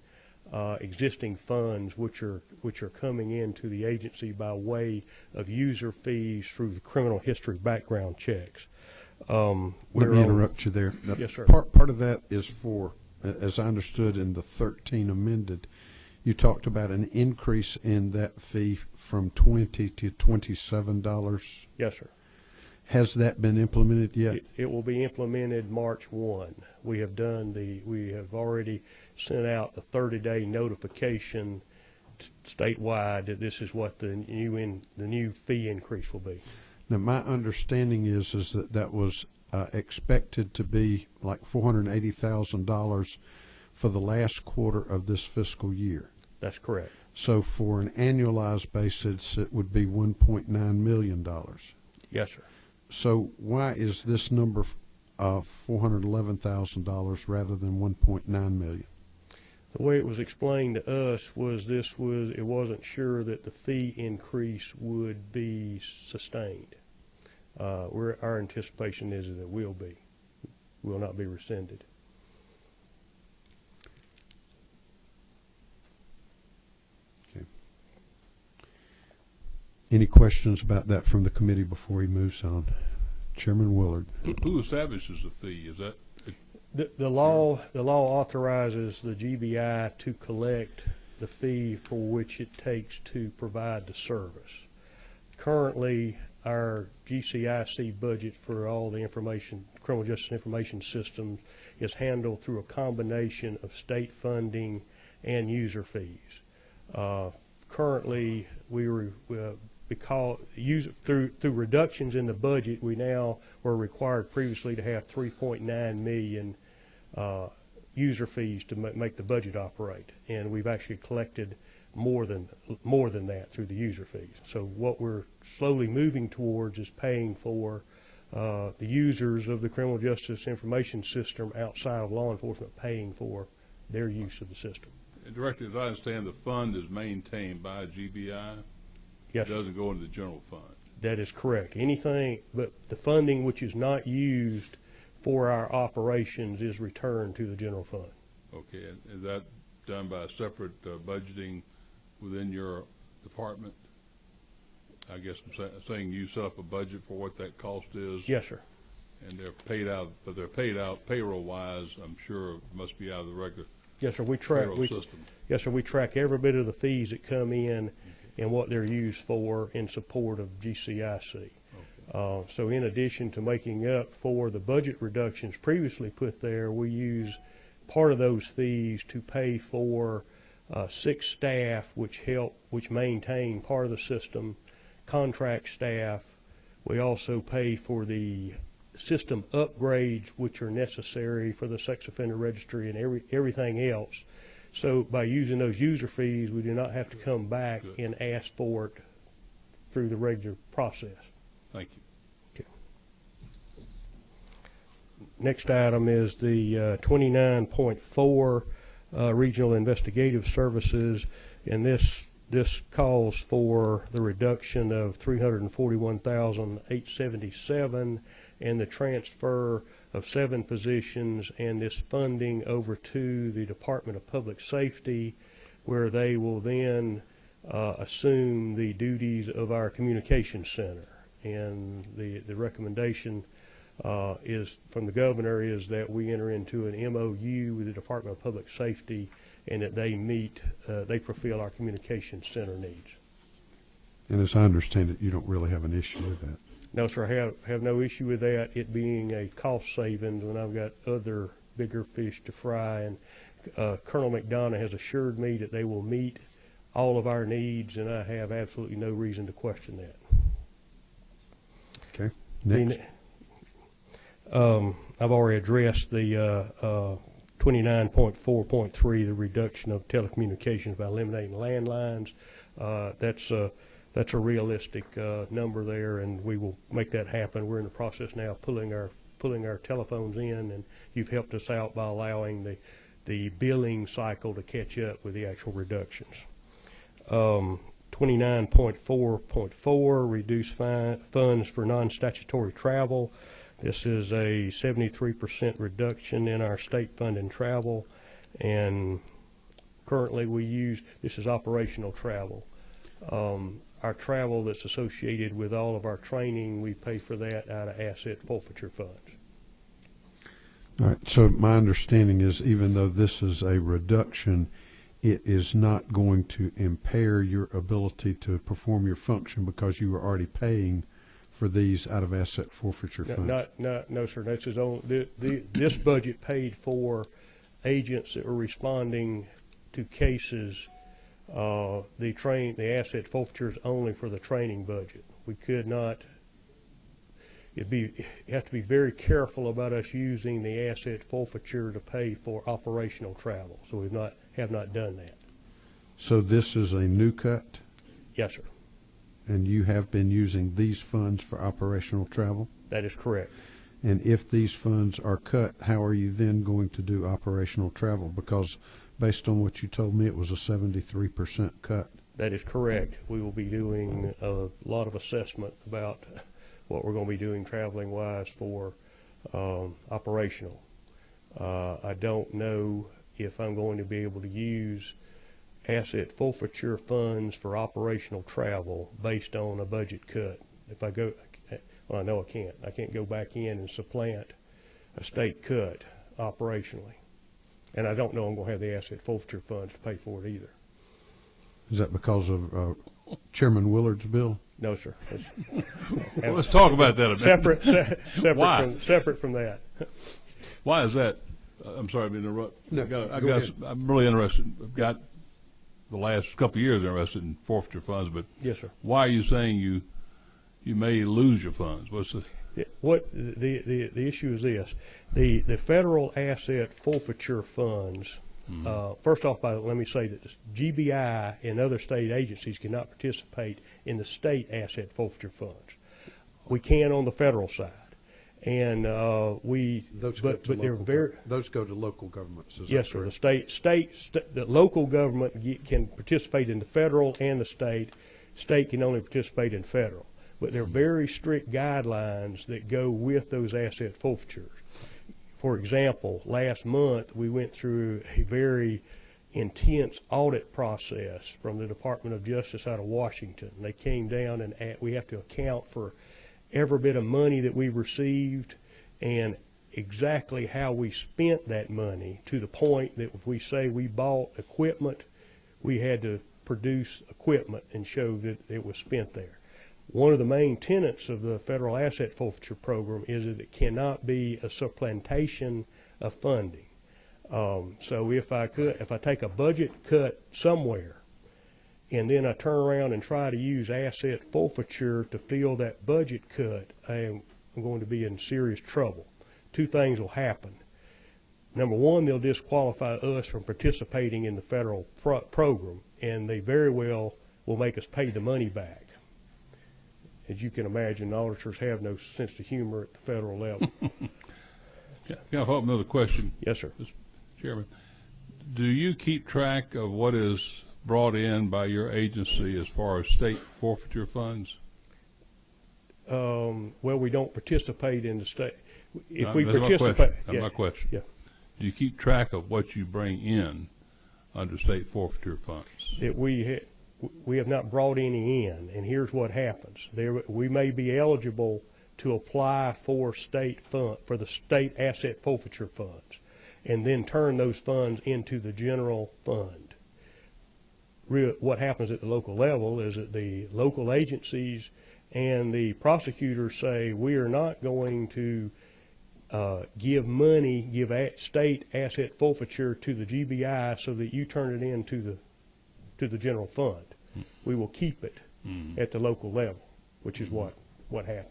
[SPEAKER 8] existing funds which are coming into the agency by way of user fees through the criminal history background checks.
[SPEAKER 1] Let me interrupt you there.
[SPEAKER 8] Yes, sir.
[SPEAKER 1] Part of that is for, as I understood in the 13 amended, you talked about an increase in that fee from $20 to $27.
[SPEAKER 8] Yes, sir.
[SPEAKER 1] Has that been implemented yet?
[SPEAKER 8] It will be implemented March 1. We have already sent out the 30-day notification statewide that this is what the new fee increase will be.
[SPEAKER 1] Now, my understanding is that was expected to be like $480,000 for the last quarter of this fiscal year.
[SPEAKER 8] That's correct.
[SPEAKER 1] So for an annualized basis, it would be $1.9 million.
[SPEAKER 8] Yes, sir.
[SPEAKER 1] So why is this number $411,000 rather than $1.9 million?
[SPEAKER 8] The way it was explained to us was it wasn't sure that the fee increase would be sustained. Our anticipation is that it will not be rescinded.
[SPEAKER 1] Okay. Any questions about that from the committee before he moves on? Chairman Willard.
[SPEAKER 7] Who establishes the fee? Is that
[SPEAKER 8] the law authorizes the GBI to collect the fee for which it takes to provide the service. Currently, our GCIC budget for all the criminal justice information systems is handled through a combination of state funding and user fees. Currently, because through reductions in the budget, we now were required previously to have 3.9 million user fees to make the budget operate, and we've actually collected more than that through the user fees. So what we're slowly moving towards is paying for the users of the criminal justice information system outside of law enforcement, paying for their use of the system.
[SPEAKER 7] And Director, as I understand, the fund is maintained by GBI.
[SPEAKER 8] Yes,
[SPEAKER 7] It doesn't go into the general fund.
[SPEAKER 8] that is correct. Anything but the funding which is not used for our operations is returned to the general fund.
[SPEAKER 7] Okay, and is that done by separate budgeting within your department? I guess I'm saying you set up a budget for what that cost is.
[SPEAKER 8] Yes, sir.
[SPEAKER 7] And they're paid out, but they're paid out payroll-wise. I'm sure it must be out of the regular
[SPEAKER 8] Yes, sir. We track.
[SPEAKER 7] payroll system.
[SPEAKER 8] Yes, sir. We track every bit of the fees that come in and what they're used for in support of GCIC.
[SPEAKER 7] Okay.
[SPEAKER 8] So in addition to making up for the budget reductions previously put there, we use part of those fees to pay for 6 staff which maintain part of the system, contract staff. We also pay for the system upgrades which are necessary for the sex offender registry and everything else. So by using those user fees, we do not have to come back and ask for it through the regular process.
[SPEAKER 7] Thank you.
[SPEAKER 8] Okay. Next item is the 29.4 Regional Investigative Services, and this calls for the reduction of $341,877 and the transfer of 7 positions and this funding over to the Department of Public Safety, where they will then assume the duties of our communications center. And the recommendation is from the governor is that we enter into an MOU with the Department of Public Safety and that they fulfill our communications center needs.
[SPEAKER 1] And as I understand it, you don't really have an issue with that.
[SPEAKER 8] No, sir, I have no issue with that, it being a cost savings when I've got other bigger fish to fry. And Colonel McDonough has assured me that they will meet all of our needs, and I have absolutely no reason to question that.
[SPEAKER 1] Okay. Next.
[SPEAKER 8] I've already addressed the 29.4.3, the reduction of telecommunications by eliminating landlines. That's a realistic number there, and we will make that happen. We're in the process now of pulling our telephones in, and you've helped us out by allowing the billing cycle to catch up with the actual reductions. 29.4.4, reduce funds for non-statutory travel. This is a 73% reduction in our state funding travel, and currently this is operational travel. Our travel that's associated with all of our training, we pay for that out of asset forfeiture funds.
[SPEAKER 1] All right. So my understanding is even though this is a reduction, it is not going to impair your ability to perform your function because you are already paying for these out of asset forfeiture funds.
[SPEAKER 8] No, sir. This is this budget paid for agents that were responding to cases. The asset forfeiture is only for the training budget. We could not. You have to be very careful about us using the asset forfeiture to pay for operational travel. So we have not done that.
[SPEAKER 1] So this is a new cut?
[SPEAKER 8] Yes, sir.
[SPEAKER 1] And you have been using these funds for operational travel?
[SPEAKER 8] That is correct.
[SPEAKER 1] And if these funds are cut, how are you then going to do operational travel? Because based on what you told me, it was a 73% cut.
[SPEAKER 8] That is correct. We will be doing a lot of assessment about what we're going to be doing traveling wise for operational. I don't know if I'm going to be able to use asset forfeiture funds for operational travel based on a budget cut. If I go, well, I know I can't. I can't go back in and supplant a state cut operationally. And I don't know I'm going to have the asset forfeiture funds to pay for it either.
[SPEAKER 1] Is that because of Chairman Willard's bill?
[SPEAKER 8] No, sir.
[SPEAKER 7] Well, let's talk about that a bit.
[SPEAKER 8] Separate from that.
[SPEAKER 7] Why is that? I'm sorry to interrupt.
[SPEAKER 1] No,
[SPEAKER 7] I'm really interested. I've got the last couple of years interested in forfeiture funds, but
[SPEAKER 8] Yes, sir.
[SPEAKER 7] why are you saying you may lose your funds? What's the
[SPEAKER 8] What the issue is this: the federal asset forfeiture funds. First off, let me say that the GBI and other state agencies cannot participate in the state asset forfeiture funds. We can on the federal side, and
[SPEAKER 1] Those go to
[SPEAKER 8] they're
[SPEAKER 1] local
[SPEAKER 8] very.
[SPEAKER 1] those go to local governments. Is
[SPEAKER 8] Yes,
[SPEAKER 1] that
[SPEAKER 8] sir. The
[SPEAKER 1] correct?
[SPEAKER 8] the local government can participate in the federal and the state. State can only participate in federal. But there are very strict guidelines that go with those asset forfeitures. For example, last month we went through a very intense audit process from the Department of Justice out of Washington. They came down and we have to account for every bit of money that we received and exactly how we spent that money, to the point that if we say we bought equipment, we had to produce equipment and show that it was spent there. One of the main tenets of the federal asset forfeiture program is that it cannot be a supplantation of funding. So if I take a budget cut somewhere and then I turn around and try to use asset forfeiture to fill that budget cut, I'm going to be in serious trouble. Two things will happen. Number one, they'll disqualify us from participating in the federal program, and they very well will make us pay the money back. As you can imagine, auditors have no sense of humor at the federal level.
[SPEAKER 7] Can I follow up another question?
[SPEAKER 8] Yes, sir.
[SPEAKER 7] Mr. Chairman, do you keep track of what is brought in by your agency as far as state forfeiture funds?
[SPEAKER 8] Well, we don't participate in the state. If
[SPEAKER 7] No,
[SPEAKER 8] we
[SPEAKER 7] that's my
[SPEAKER 8] participate,
[SPEAKER 7] question. That's
[SPEAKER 8] yeah,
[SPEAKER 7] my question.
[SPEAKER 8] yeah.
[SPEAKER 7] Do you keep track of what you bring in under state forfeiture funds?
[SPEAKER 8] That we have not brought any in, and here's what happens. We may be eligible to apply for the state asset forfeiture funds, and then turn those funds into the general fund. What happens at the local level is that the local agencies and the prosecutors say, we are not going to give state asset forfeiture to the GBI so that you turn it into the general fund. We will keep it at the local level, which is what happens.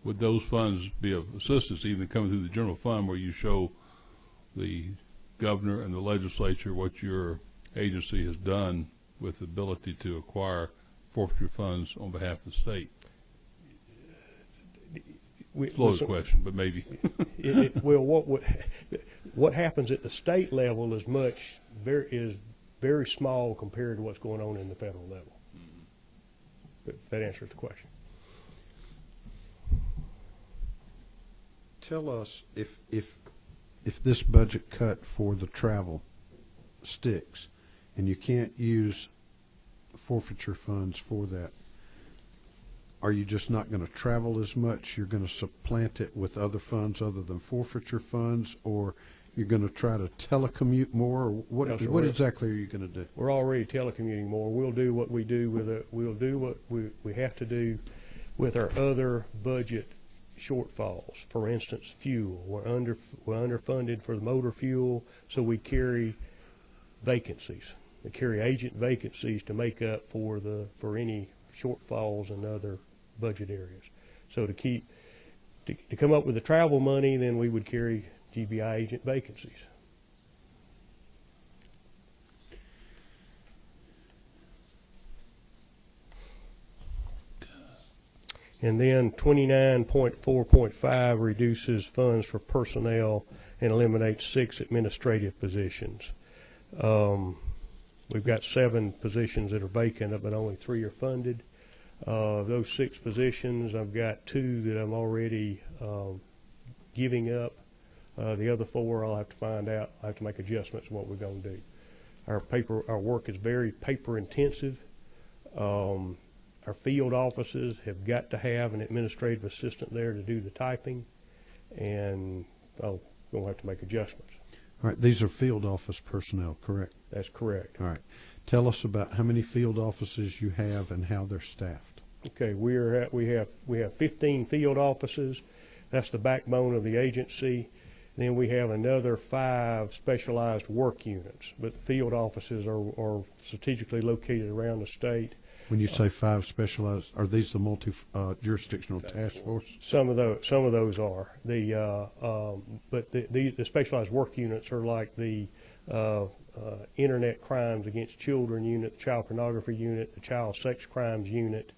[SPEAKER 7] Would those funds be of assistance even coming through the general fund, where you show the governor and the legislature what your agency has done with the ability to acquire forfeiture funds on behalf of the state? Loaded question, but maybe.
[SPEAKER 8] What happens at the state level is very small compared to what's going on in the federal level. If that answers the question.
[SPEAKER 1] Tell us if this budget cut for the travel sticks and you can't use forfeiture funds for that, are you just not going to travel as much? You're going to supplant it with other funds other than forfeiture funds, or you're going to try to telecommute more? Or what exactly are you going to do?
[SPEAKER 8] We're already telecommuting more. We'll do what we do we'll do what we have to do with our other budget shortfalls. For instance, fuel. We're underfunded for the motor fuel, so we carry vacancies. We carry agent vacancies to make up for any shortfalls in other budget areas. So to come up with the travel money, then we would carry GBI agent vacancies. And then 29.4.5 reduces funds for personnel and eliminates 6 administrative positions. We've got 7 positions that are vacant, but only 3 are funded. Those 6 positions, I've got 2 that I'm already giving up. The other 4, I'll have to find out. I have to make adjustments in what we're going to do. Our work is very paper intensive. Our field offices have got to have an administrative assistant there to do the typing, and I'm going to have to make adjustments.
[SPEAKER 1] All right, these are field office personnel, correct?
[SPEAKER 8] That's correct.
[SPEAKER 1] All right. Tell us about how many field offices you have and how they're staffed.
[SPEAKER 8] Okay, we have 15 field offices. That's the backbone of the agency. Then we have another 5 specialized work units, but the field offices are strategically located around the state.
[SPEAKER 1] When you say 5 specialized, are these the multi-jurisdictional task force?
[SPEAKER 8] Some of those are but the specialized work units are like the internet crimes against children unit, the child pornography unit, the child sex crimes unit,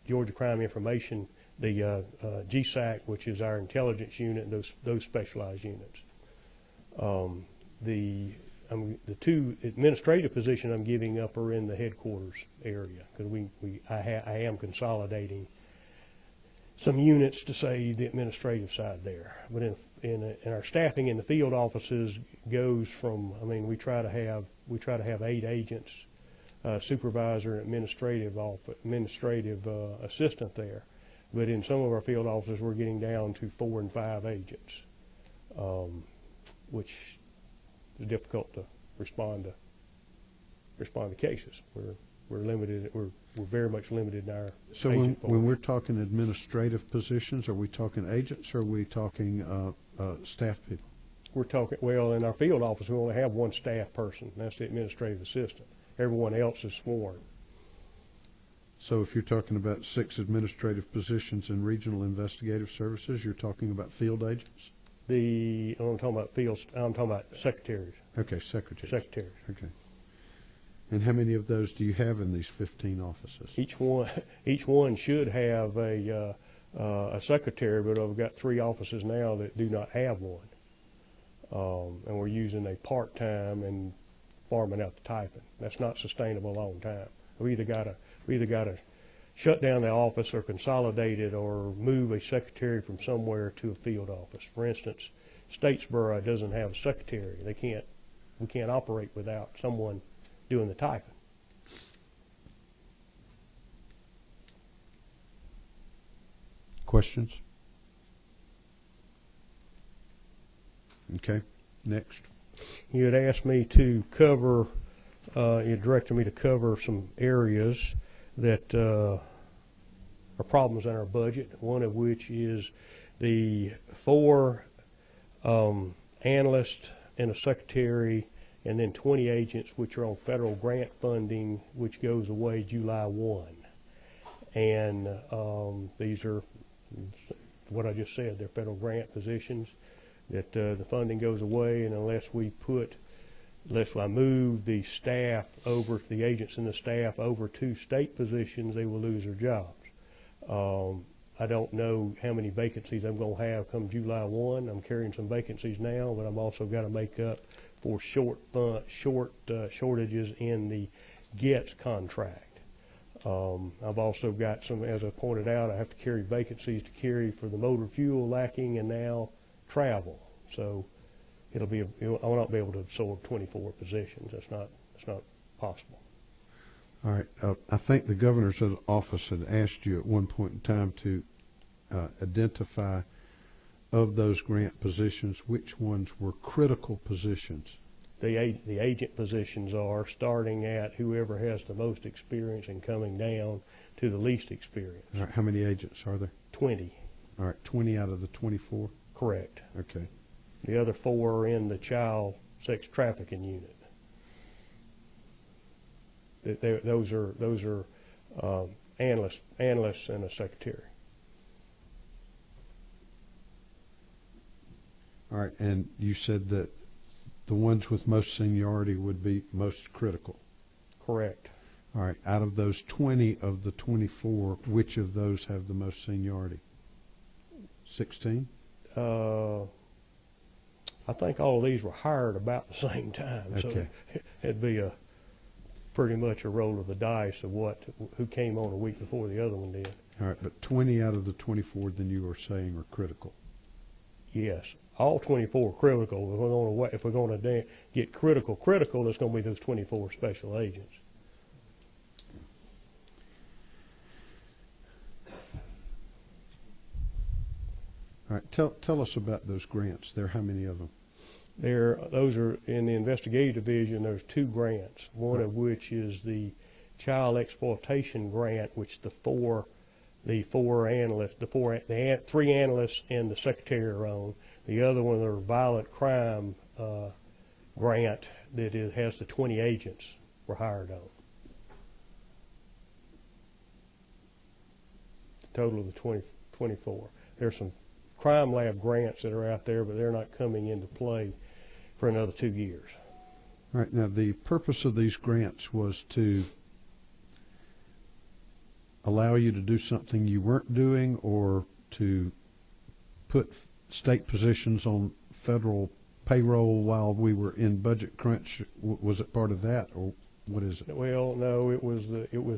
[SPEAKER 8] Georgia Crime Information, the GSAC, which is our intelligence unit, and those specialized units. The 2 administrative positions I'm giving up are in the headquarters area, because I am consolidating some units to say the administrative side there. But in our staffing in the field offices goes from, I mean, we try to have 8 agents, supervisor, and administrative assistant there. But in some of our field offices, we're getting down to 4 and 5 agents, which is difficult to respond to cases. We're limited. We're very much limited in our
[SPEAKER 1] So
[SPEAKER 8] agent force.
[SPEAKER 1] when we're talking administrative positions, are we talking agents or are we talking staff people?
[SPEAKER 8] We're talking, well, in our field office, we only have 1 staff person. That's the administrative assistant. Everyone else is sworn.
[SPEAKER 1] So if you're talking about 6 administrative positions in regional investigative services, you're talking about field agents?
[SPEAKER 8] I'm talking about I'm talking about secretaries.
[SPEAKER 1] Okay, secretaries.
[SPEAKER 8] Secretaries.
[SPEAKER 1] Okay. And how many of those do you have in these 15 offices?
[SPEAKER 8] Each one should have a secretary, but I've got 3 offices now that do not have one, and we're using a part-time and farming out the typing. That's not sustainable long time. We either got to shut down the office or consolidate it or move a secretary from somewhere to a field office. For instance, Statesboro doesn't have a secretary. We can't operate without someone doing the typing.
[SPEAKER 1] Questions? Okay, next.
[SPEAKER 8] You had asked me to cover, you directed me to cover some areas that are problems in our budget, one of which is the 4 analysts and a secretary, and then 20 agents which are on federal grant funding, which goes away July 1. And these are what I just said, they're federal grant positions, that the funding goes away, and unless I move the staff over, the agents and the staff over to state positions, they will lose their jobs. I don't know how many vacancies I'm going to have come July 1. I'm carrying some vacancies now, but I've also got to make up for shortages in the GETS contract. I've also got some, as I pointed out, I have to carry vacancies to carry for the motor fuel lacking and now travel. So I will not be able to absorb 24 positions. That's not possible.
[SPEAKER 1] All right. I think the governor's office had asked you at one point in time to identify of those grant positions which ones were critical positions.
[SPEAKER 8] The agent positions are starting at whoever has the most experience and coming down to the least experience.
[SPEAKER 1] All right. How many agents are there?
[SPEAKER 8] 20.
[SPEAKER 1] All right. 20 out of the 24?
[SPEAKER 8] Correct.
[SPEAKER 1] Okay.
[SPEAKER 8] The other 4 are in the child sex trafficking unit. Those are analysts and a secretary.
[SPEAKER 1] All right. And you said that the ones with most seniority would be most critical.
[SPEAKER 8] Correct.
[SPEAKER 1] All right. Out of those 20 of the 24, which of those have the most seniority? 16?
[SPEAKER 8] I think all of these were hired about the same time,
[SPEAKER 1] Okay.
[SPEAKER 8] So it'd be pretty much a roll of the dice of who came on a week before the other one did.
[SPEAKER 1] All right, but 20 out of the 24, then you are saying are critical.
[SPEAKER 8] Yes, all 24 are critical. If we're going to get critical, it's going to be those 24 special agents.
[SPEAKER 1] All right, tell us about those grants. There are how many of them?
[SPEAKER 8] Those are in the investigative division. There's 2 grants, one of which is the child exploitation grant, which the 4 the three analysts and the secretary are on. The other one, the violent crime grant that has the 20 agents were hired on. Total of the 24. There's some crime lab grants that are out there, but they're not coming into play for another 2 years.
[SPEAKER 1] All right, now the purpose of these grants was to allow you to do something you weren't doing, or to put state positions on federal payroll while we were in budget crunch. Was it part of that, or what is it?
[SPEAKER 8] Well, no, it was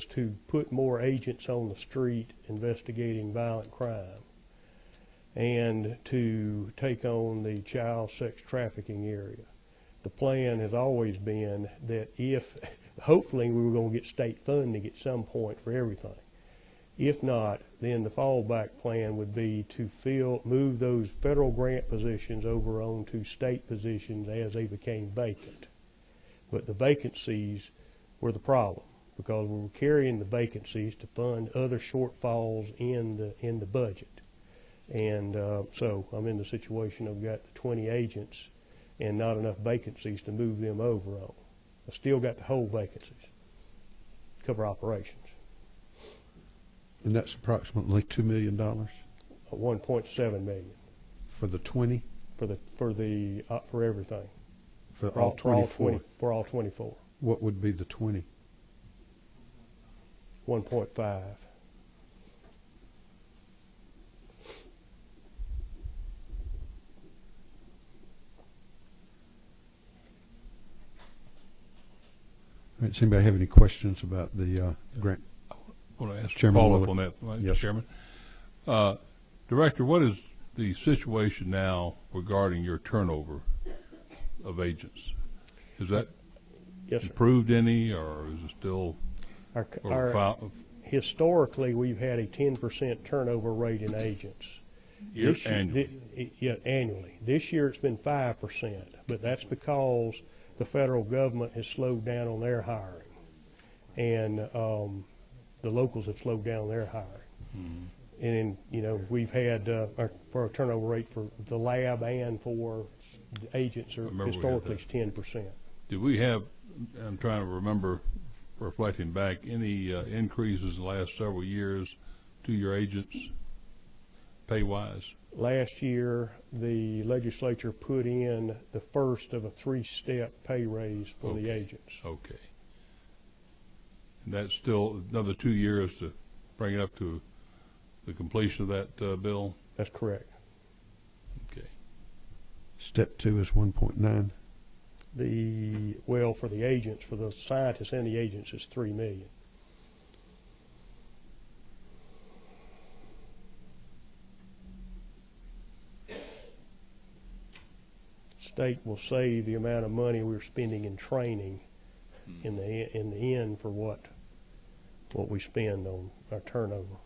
[SPEAKER 8] to put more agents on the street investigating violent crime, and to take on the child sex trafficking area. The plan has always been that hopefully we were going to get state funding at some point for everything. If not, then the fallback plan would be to move those federal grant positions over onto state positions as they became vacant. But the vacancies were the problem, because we were carrying the vacancies to fund other shortfalls in the budget. And so I'm in the situation I've got the 20 agents and not enough vacancies to move them over on. I still got the whole vacancies, cover operations.
[SPEAKER 1] And that's approximately $2 million
[SPEAKER 8] 1.7 million
[SPEAKER 1] for the 20?
[SPEAKER 8] For everything.
[SPEAKER 1] For all 24?
[SPEAKER 8] For all 24.
[SPEAKER 1] What would be the 20?
[SPEAKER 8] 1.5.
[SPEAKER 1] All right, does anybody have any questions about the grant?
[SPEAKER 7] I want to ask a
[SPEAKER 1] Chairman
[SPEAKER 7] follow-up
[SPEAKER 1] Willett.
[SPEAKER 7] on that, Mr.
[SPEAKER 1] Yes.
[SPEAKER 7] Chairman. Director, what is the situation now regarding your turnover of agents? Is that
[SPEAKER 8] Yes, sir.
[SPEAKER 7] improved any, or is it still?
[SPEAKER 8] Historically, we've had a 10% turnover rate in agents. Annually. This year it's been 5%, but that's because the federal government has slowed down on their hiring, and the locals have slowed down their hiring. Mm-hmm. And we've had for a turnover rate for the lab and for the agents are historically 10%.
[SPEAKER 7] Did we have? I'm trying to remember, reflecting back, any increases in the last several years to your agents, pay-wise?
[SPEAKER 8] Last year, the legislature put in the first of a 3-step pay raise for the agents.
[SPEAKER 7] Okay. And that's still another 2 years to bring it up to the completion of that bill?
[SPEAKER 8] That's correct.
[SPEAKER 7] Okay.
[SPEAKER 1] Step 2 is 1.9.
[SPEAKER 8] For the agents, for the scientists and the agents, it's $3 million. State will save the amount of money we're spending in training in the end for what we spend on our turnover.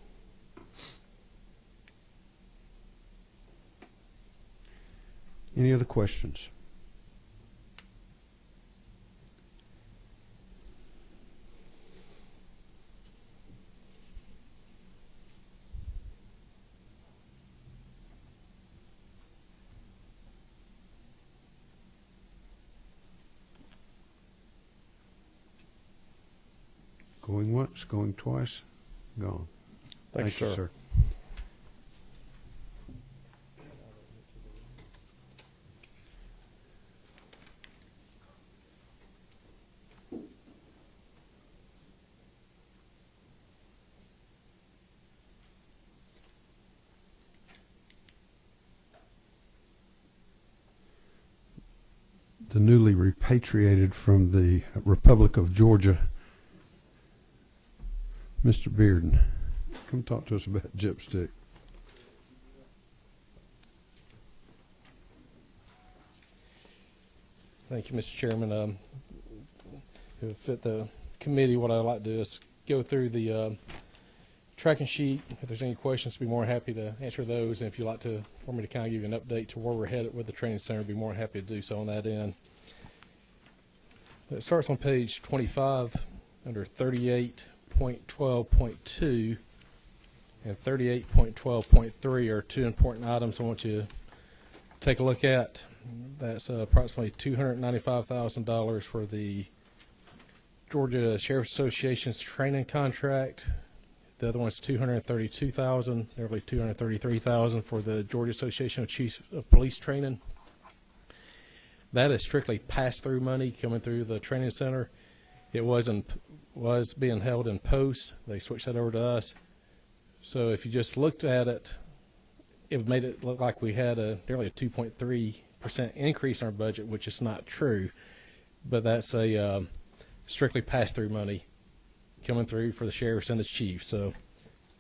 [SPEAKER 1] Any other questions? Going once, going twice, gone.
[SPEAKER 8] Thank you, sir.
[SPEAKER 1] The newly repatriated from the Republic of Georgia, Mr. Bearden, come talk to us about Gypstick.
[SPEAKER 9] Thank you, Mr. Chairman. If at the committee, what I'd like to do is go through the tracking sheet. If there's any questions, I'd be more happy to answer those. And if you'd like for me to kind of give you an update to where we're headed with the training center, I'd be more happy to do so on that end. It starts on page 25 under 38.12.2, And 38.12.3 are two important items I want you to take a look at. That's approximately $295,000 for the Georgia Sheriff's Association's training contract. The other one's $232,000, nearly $233,000 for the Georgia Association of Chiefs of Police training. That is strictly pass-through money coming through the training center. It was being held in post. They switched that over to us. So if you just looked at it, it made it look like we had nearly a 2.3% increase in our budget, which is not true. But that's a strictly pass-through money coming through for the sheriffs and the chiefs. So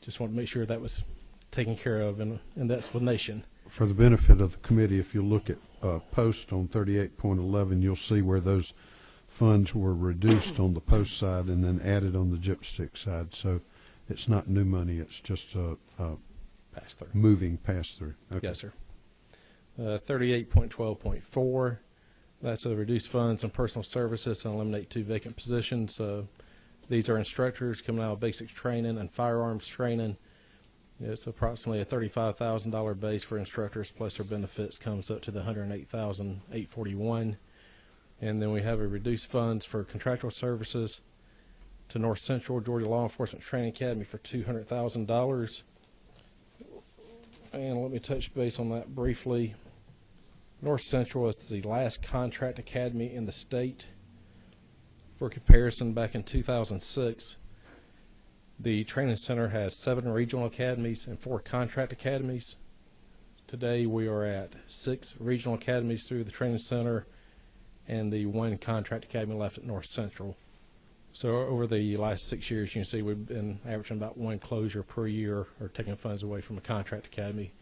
[SPEAKER 9] just want to make sure that was taken care of in the explanation.
[SPEAKER 1] For the benefit of the committee, if you look at post on 38.11, you'll see where those funds were reduced on the post side and then added on the gypstick side. So it's not new money, it's just a
[SPEAKER 9] Pass-through.
[SPEAKER 1] moving pass-through. Okay.
[SPEAKER 9] Yes, sir. 38.12.4, that's reduce funds on personal services and eliminate 2 vacant positions. These are instructors coming out of basic training and firearms training. It's approximately a $35,000 base for instructors, plus their benefits comes up to the $108,841. And then we have a reduced funds for contractual services to North Central Georgia Law Enforcement Training Academy for $200,000. And let me touch base on that briefly. North Central is the last contract academy in the state. For comparison, back in 2006, the training center has 7 regional academies and 4 contract academies. Today we are at 6 regional academies through the training center and the 1 contract academy left at North Central. So over the last 6 years, you can see we've been averaging about 1 closure per year, or taking funds away from a contract academy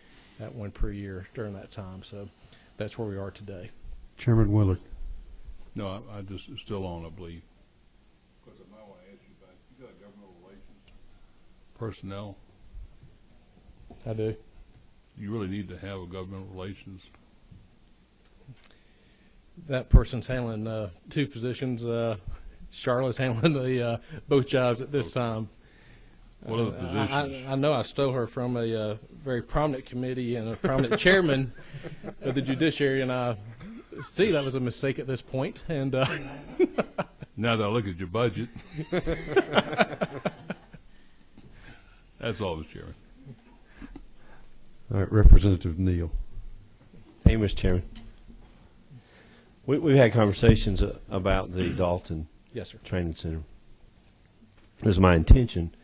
[SPEAKER 9] at 1 per year during that time. So that's where we are today.
[SPEAKER 1] Chairman Willard.
[SPEAKER 7] No, I just still on, I believe. Because I might want to ask you about, you got government relations personnel.
[SPEAKER 9] I do.
[SPEAKER 7] You really need to have a government relations.
[SPEAKER 9] That person's handling 2 positions. Charlotte's handling the both jobs at this time.
[SPEAKER 7] What are the positions?
[SPEAKER 9] I know I stole her from a very prominent committee and a prominent chairman of the judiciary, and I see that was a mistake at this point. And
[SPEAKER 7] now that I look at your budget, that's all, Mr. Chairman.
[SPEAKER 1] All right, Representative Neal.
[SPEAKER 10] Hey, Mr. Chairman. We've had conversations about the Dalton
[SPEAKER 9] yes, sir.
[SPEAKER 10] Training Center. It was my intention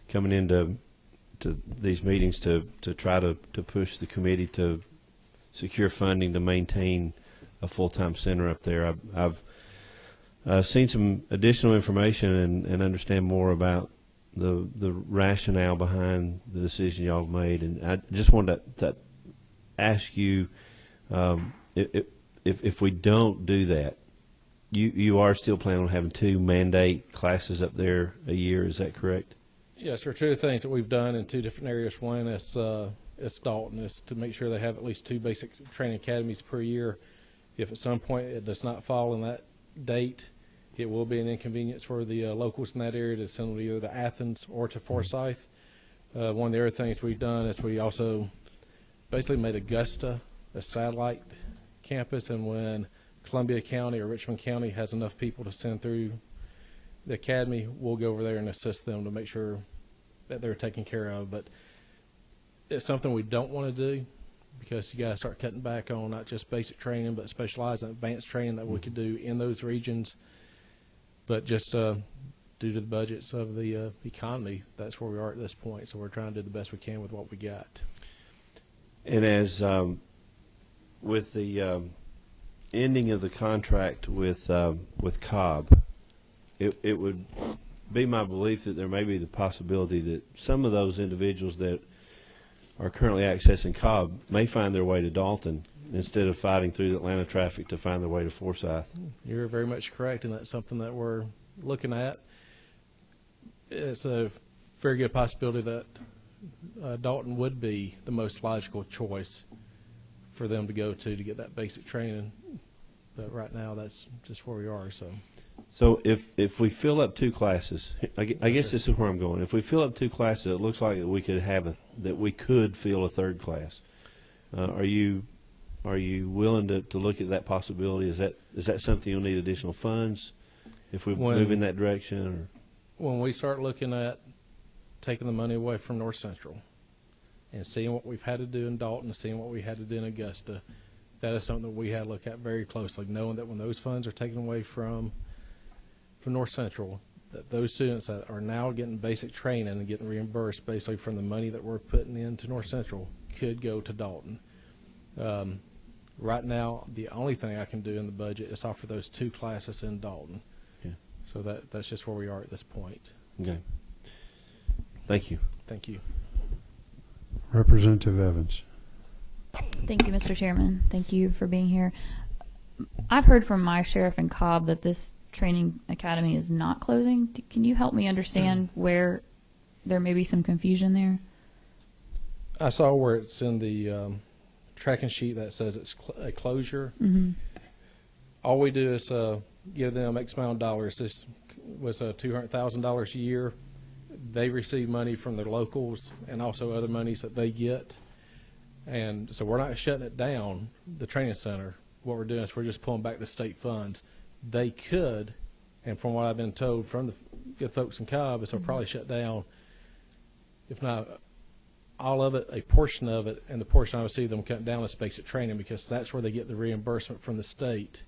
[SPEAKER 10] coming into these meetings to try to push the committee to secure funding to maintain a full-time center up there. I've seen some additional information and understand more about the rationale behind the decision y'all made, and I just wanted to ask you if we don't do that, you are still planning on having 2 mandate classes up there a year, is that correct?
[SPEAKER 9] Yes, there are 2 things that we've done in 2 different areas. One is Dalton, is to make sure they have at least 2 basic training academies per year. If at some point it does not fall in that date, it will be an inconvenience for the locals in that area to send them either to Athens or to Forsyth. One of the other things we've done is we also basically made Augusta a satellite campus, and when Columbia County or Richmond County has enough people to send through the academy, we'll go over there and assist them to make sure that they're taken care of. But it's something we don't want to do, because you got to start cutting back on not just basic training, but specialized and advanced training that we could do in those regions. But just due to the budgets of the economy, that's where we are at this point. So we're trying to do the best we can with what we got.
[SPEAKER 10] And as with the ending of the contract with Cobb, it would be my belief that there may be the possibility that some of those individuals that are currently accessing Cobb may find their way to Dalton instead of fighting through the Atlanta traffic to find their way to Forsyth.
[SPEAKER 9] You're very much correct, and that's something that we're looking at. It's a very good possibility that Dalton would be the most logical choice for them to go to get that basic training. But right now, that's just where we are. So
[SPEAKER 10] So if we fill up 2 classes, I guess this is where I'm going. If we fill up 2 classes, it looks like we could fill a 3rd class. Are you willing to look at that possibility? Is that something you'll need additional funds if we move in that direction? Or?
[SPEAKER 9] When we start looking at taking the money away from North Central and seeing what we've had to do in Dalton, seeing what we had to do in Augusta, that is something that we had to look at very closely, knowing that when those funds are taken away from North Central, that those students that are now getting basic training and getting reimbursed basically from the money that we're putting into North Central could go to Dalton. Right now, the only thing I can do in the budget is offer those 2 classes in Dalton.
[SPEAKER 10] Okay.
[SPEAKER 9] So that's just where we are at this point.
[SPEAKER 10] Okay. Thank you.
[SPEAKER 9] Thank you.
[SPEAKER 1] Representative Evans.
[SPEAKER 11] Thank you, Mr. Chairman. Thank you for being here. I've heard from my sheriff in Cobb that this training academy is not closing. Can you help me understand where there may be some confusion there?
[SPEAKER 9] I saw where it's in the tracking sheet that says it's a closure.
[SPEAKER 11] Mm-hmm.
[SPEAKER 9] All we do is give them X amount of dollars. This was $200,000 a year. They receive money from their locals and also other monies that they get. And so we're not shutting it down, the training center. What we're doing is we're just pulling back the state funds. They could, and from what I've been told from the good folks in Cobb, is they'll probably shut down, if not all of it, a portion of it, and the portion I would see them cut down is basic training, because that's where they get the reimbursement from the state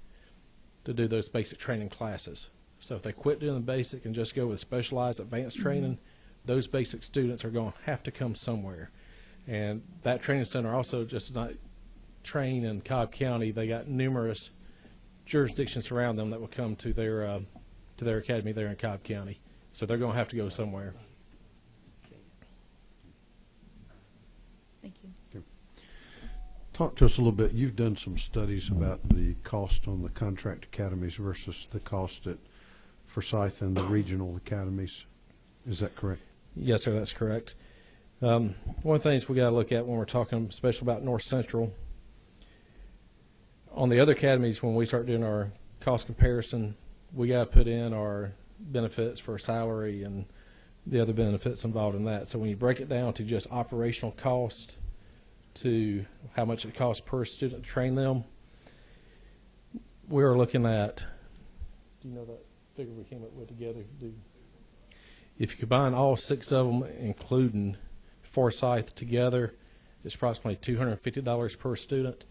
[SPEAKER 9] to do those basic training classes. So if they quit doing the basic and just go with specialized advanced training, those basic students are going to have to come somewhere. And that training center also just not train in Cobb County. They got numerous jurisdictions around them that will come to their academy there in Cobb County. So they're going to have to go somewhere.
[SPEAKER 11] Thank you.
[SPEAKER 1] Talk to us a little bit. You've done some studies about the cost on the contract academies versus the cost at Forsyth and the regional academies. Is that correct?
[SPEAKER 9] Yes, sir, that's correct. One of the things we got to look at when we're talking especially about North Central, on the other academies, when we start doing our cost comparison, we got to put in our benefits for salary and the other benefits involved in that. So when you break it down to just operational cost to how much it costs per student to train them, we're looking at, do you know that figure we came up with together? If you combine all 6 of them, including Forsyth together, it's approximately $250 per student.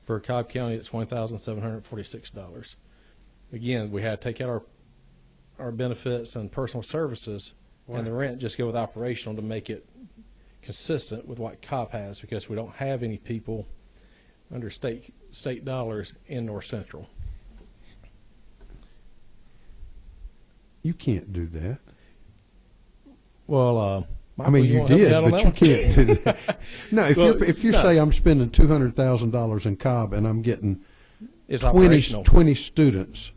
[SPEAKER 9] For Cobb County, it's $1,746. Again, we had to take out our benefits and personal services, and the rent just go with operational to make it consistent with what Cobb has, because we don't have any people under state dollars in North Central.
[SPEAKER 1] You can't do that.
[SPEAKER 9] Well,
[SPEAKER 1] I mean, you did, but you can't do that. No, if you say I'm spending $200,000 in Cobb and I'm getting 20 students,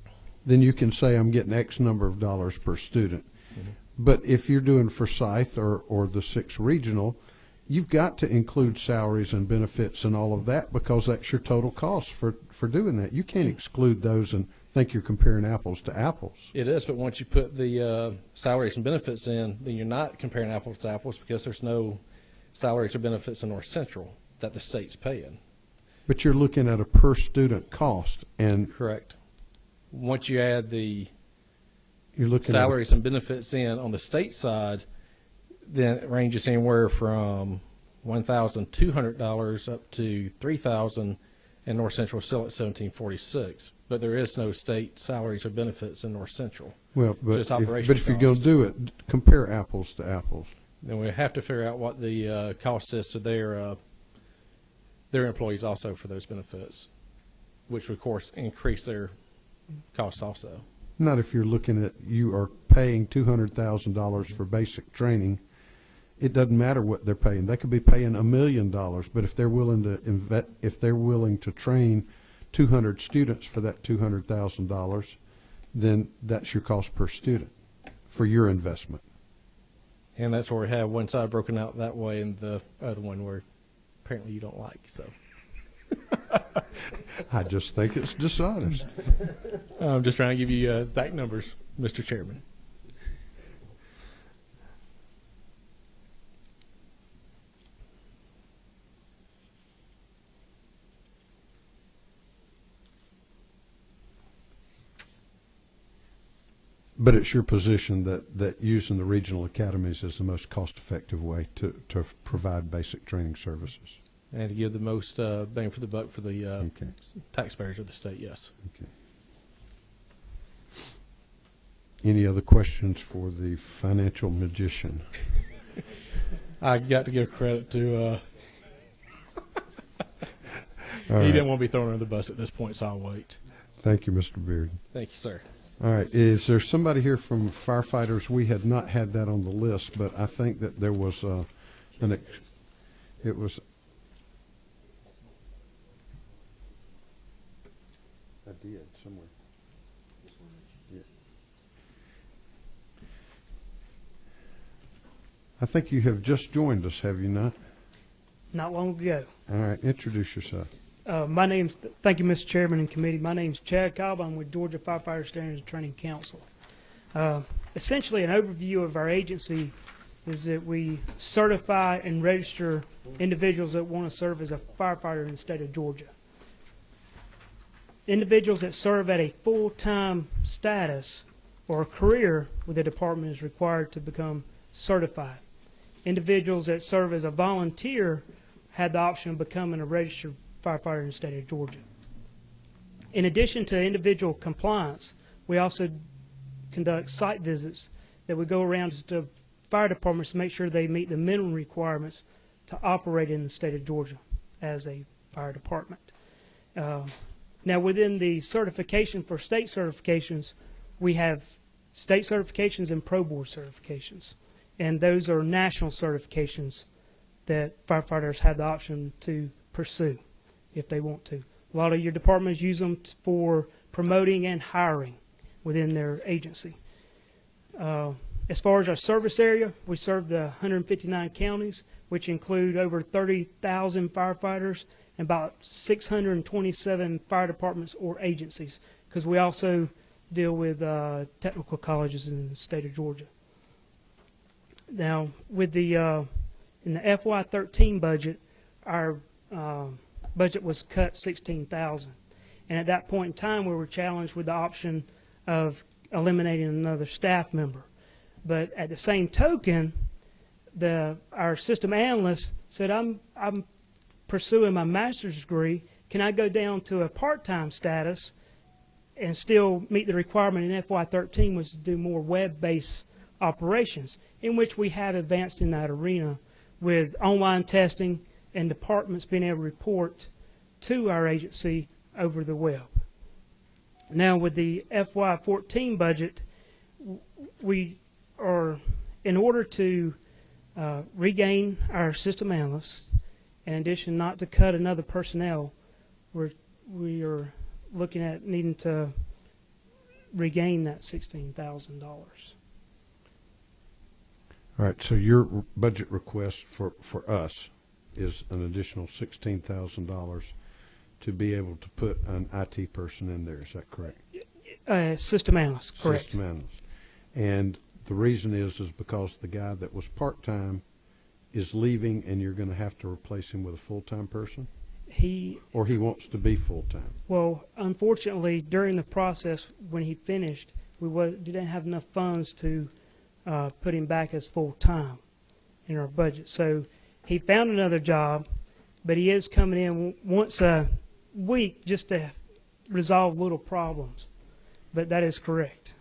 [SPEAKER 1] then you can say I'm getting X number of dollars per student. Mm-hmm. But if you're doing Forsyth or the 6 regional, you've got to include salaries and benefits and all of that, because that's your total cost for doing that. You can't exclude those and think you're comparing apples to apples.
[SPEAKER 9] It is, but once you put the salaries and benefits in, then you're not comparing apples to apples, because there's no salaries or benefits in North Central that the state's paying.
[SPEAKER 1] But you're looking at a per student cost, and
[SPEAKER 9] correct. Once you add the
[SPEAKER 1] you're looking
[SPEAKER 9] salaries and benefits in on the state side, then it ranges anywhere from $1,200 up to $3,000, and North Central is still at $1,746. But there is no state salaries or benefits in North Central.
[SPEAKER 1] Well, but if you're going to
[SPEAKER 9] cost.
[SPEAKER 1] do it, compare apples to apples.
[SPEAKER 9] Then we have to figure out what the cost is to their employees also for those benefits, which would, of course, increase their cost also.
[SPEAKER 1] Not if you're looking at, you are paying $200,000 for basic training. It doesn't matter what they're paying. They could be paying $1 million, but if they're willing to train 200 students for that $200,000, then that's your cost per student for your investment.
[SPEAKER 9] And that's where we have one side broken out that way, and the other one where apparently you don't like. So
[SPEAKER 1] I just think it's dishonest.
[SPEAKER 9] I'm just trying to give you exact numbers, Mr. Chairman.
[SPEAKER 1] But it's your position that using the regional academies is the most cost-effective way to provide basic training services.
[SPEAKER 9] And to give the most bang for the buck for the
[SPEAKER 1] Okay.
[SPEAKER 9] taxpayers of the state, yes.
[SPEAKER 1] Okay. Any other questions for the financial magician?
[SPEAKER 9] I got to give credit to,
[SPEAKER 1] All
[SPEAKER 9] he
[SPEAKER 1] right.
[SPEAKER 9] didn't want to be thrown under the bus at this point, so I'll wait.
[SPEAKER 1] Thank you, Mr. Beard.
[SPEAKER 9] Thank you, sir.
[SPEAKER 1] All right. Is there somebody here from firefighters? We had not had that on the list, but I think that there was it was. I did somewhere. Yeah. I think you have just joined us, have you not?
[SPEAKER 12] Not long ago.
[SPEAKER 1] All right. Introduce yourself.
[SPEAKER 12] Thank you, Mr. Chairman and committee. My name's Chad Cobb. I'm with Georgia Firefighter Standards and Training Council. Essentially, an overview of our agency is that we certify and register individuals that want to serve as a firefighter in the state of Georgia. Individuals that serve at a full-time status or a career with the department is required to become certified. Individuals that serve as a volunteer had the option of becoming a registered firefighter in the state of Georgia. In addition to individual compliance, we also conduct site visits that we go around to fire departments to make sure they meet the minimum requirements to operate in the state of Georgia as a fire department. Now, within the certification for state certifications, we have state certifications and pro board certifications, and those are national certifications that firefighters have the option to pursue if they want to. A lot of your departments use them for promoting and hiring within their agency. As far as our service area, we serve the 159 counties, which include over 30,000 firefighters and about 627 fire departments or agencies, because we also deal with technical colleges in the state of Georgia. Now, with the in the FY13 budget, our budget was cut $16,000, and at that point in time, we were challenged with the option of eliminating another staff member. But at the same token, our system analyst said, "I'm pursuing my master's degree. Can I go down to a part-time status and still meet the requirement in FY13 was to do more web-based operations," in which we have advanced in that arena with online testing and departments being able to report to our agency over the web. Now, with the FY14 budget, we are, in order to regain our system analysts, in addition not to cut another personnel, we are looking at needing to regain that $16,000.
[SPEAKER 1] All right. So your budget request for us is an additional $16,000 to be able to put an IT person in there. Is that correct?
[SPEAKER 12] System analyst, correct.
[SPEAKER 1] System analyst. And the reason is because the guy that was part-time is leaving and you're going to have to replace him with a full-time person? Or he wants to be full-time?
[SPEAKER 12] Well, unfortunately, during the process when he finished, we didn't have enough funds to put him back as full-time in our budget. So he found another job, but he is coming in once a week just to resolve little problems. But that is correct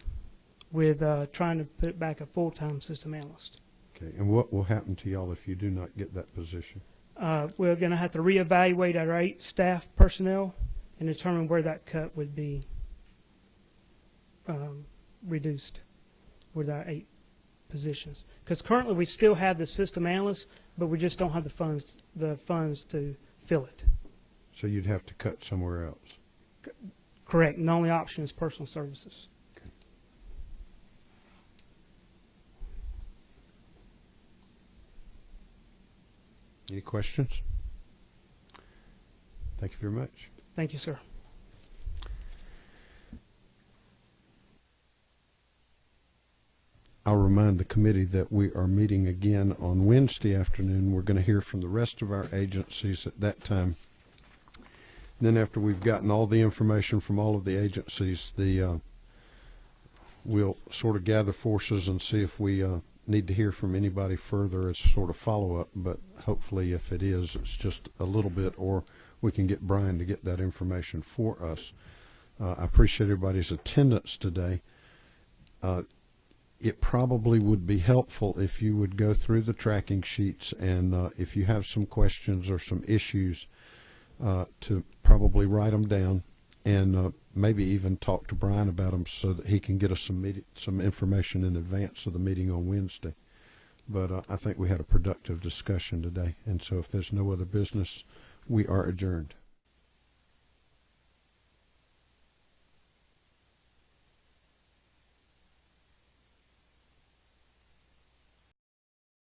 [SPEAKER 12] with trying to put back a full-time system analyst.
[SPEAKER 1] Okay. And what will happen to y'all if you do not get that position?
[SPEAKER 12] We're going to have to reevaluate our 8 staff personnel and determine where that cut would be reduced with our 8 positions. Because currently we still have the system analyst, but we just don't have the funds to fill it.
[SPEAKER 1] So you'd have to cut somewhere else?
[SPEAKER 12] Correct. And the only option is personal services.
[SPEAKER 1] Okay. Any questions? Thank you very much.
[SPEAKER 12] Thank you, sir.
[SPEAKER 1] I'll remind the committee that we are meeting again on Wednesday afternoon. We're going to hear from the rest of our agencies at that time. Then after we've gotten all the information from all of the agencies, we'll sort of gather forces and see if we need to hear from anybody further as sort of follow-up. But hopefully if it is, it's just a little bit, or we can get Brian to get that information for us. I appreciate everybody's attendance today. It probably would be helpful if you would go through the tracking sheets, and if you have some questions or some issues, to probably write them down, and maybe even talk to Brian about them so that he can get us some information in advance of the meeting on Wednesday. But I think we had a productive discussion today, and so if there's no other business, we are adjourned.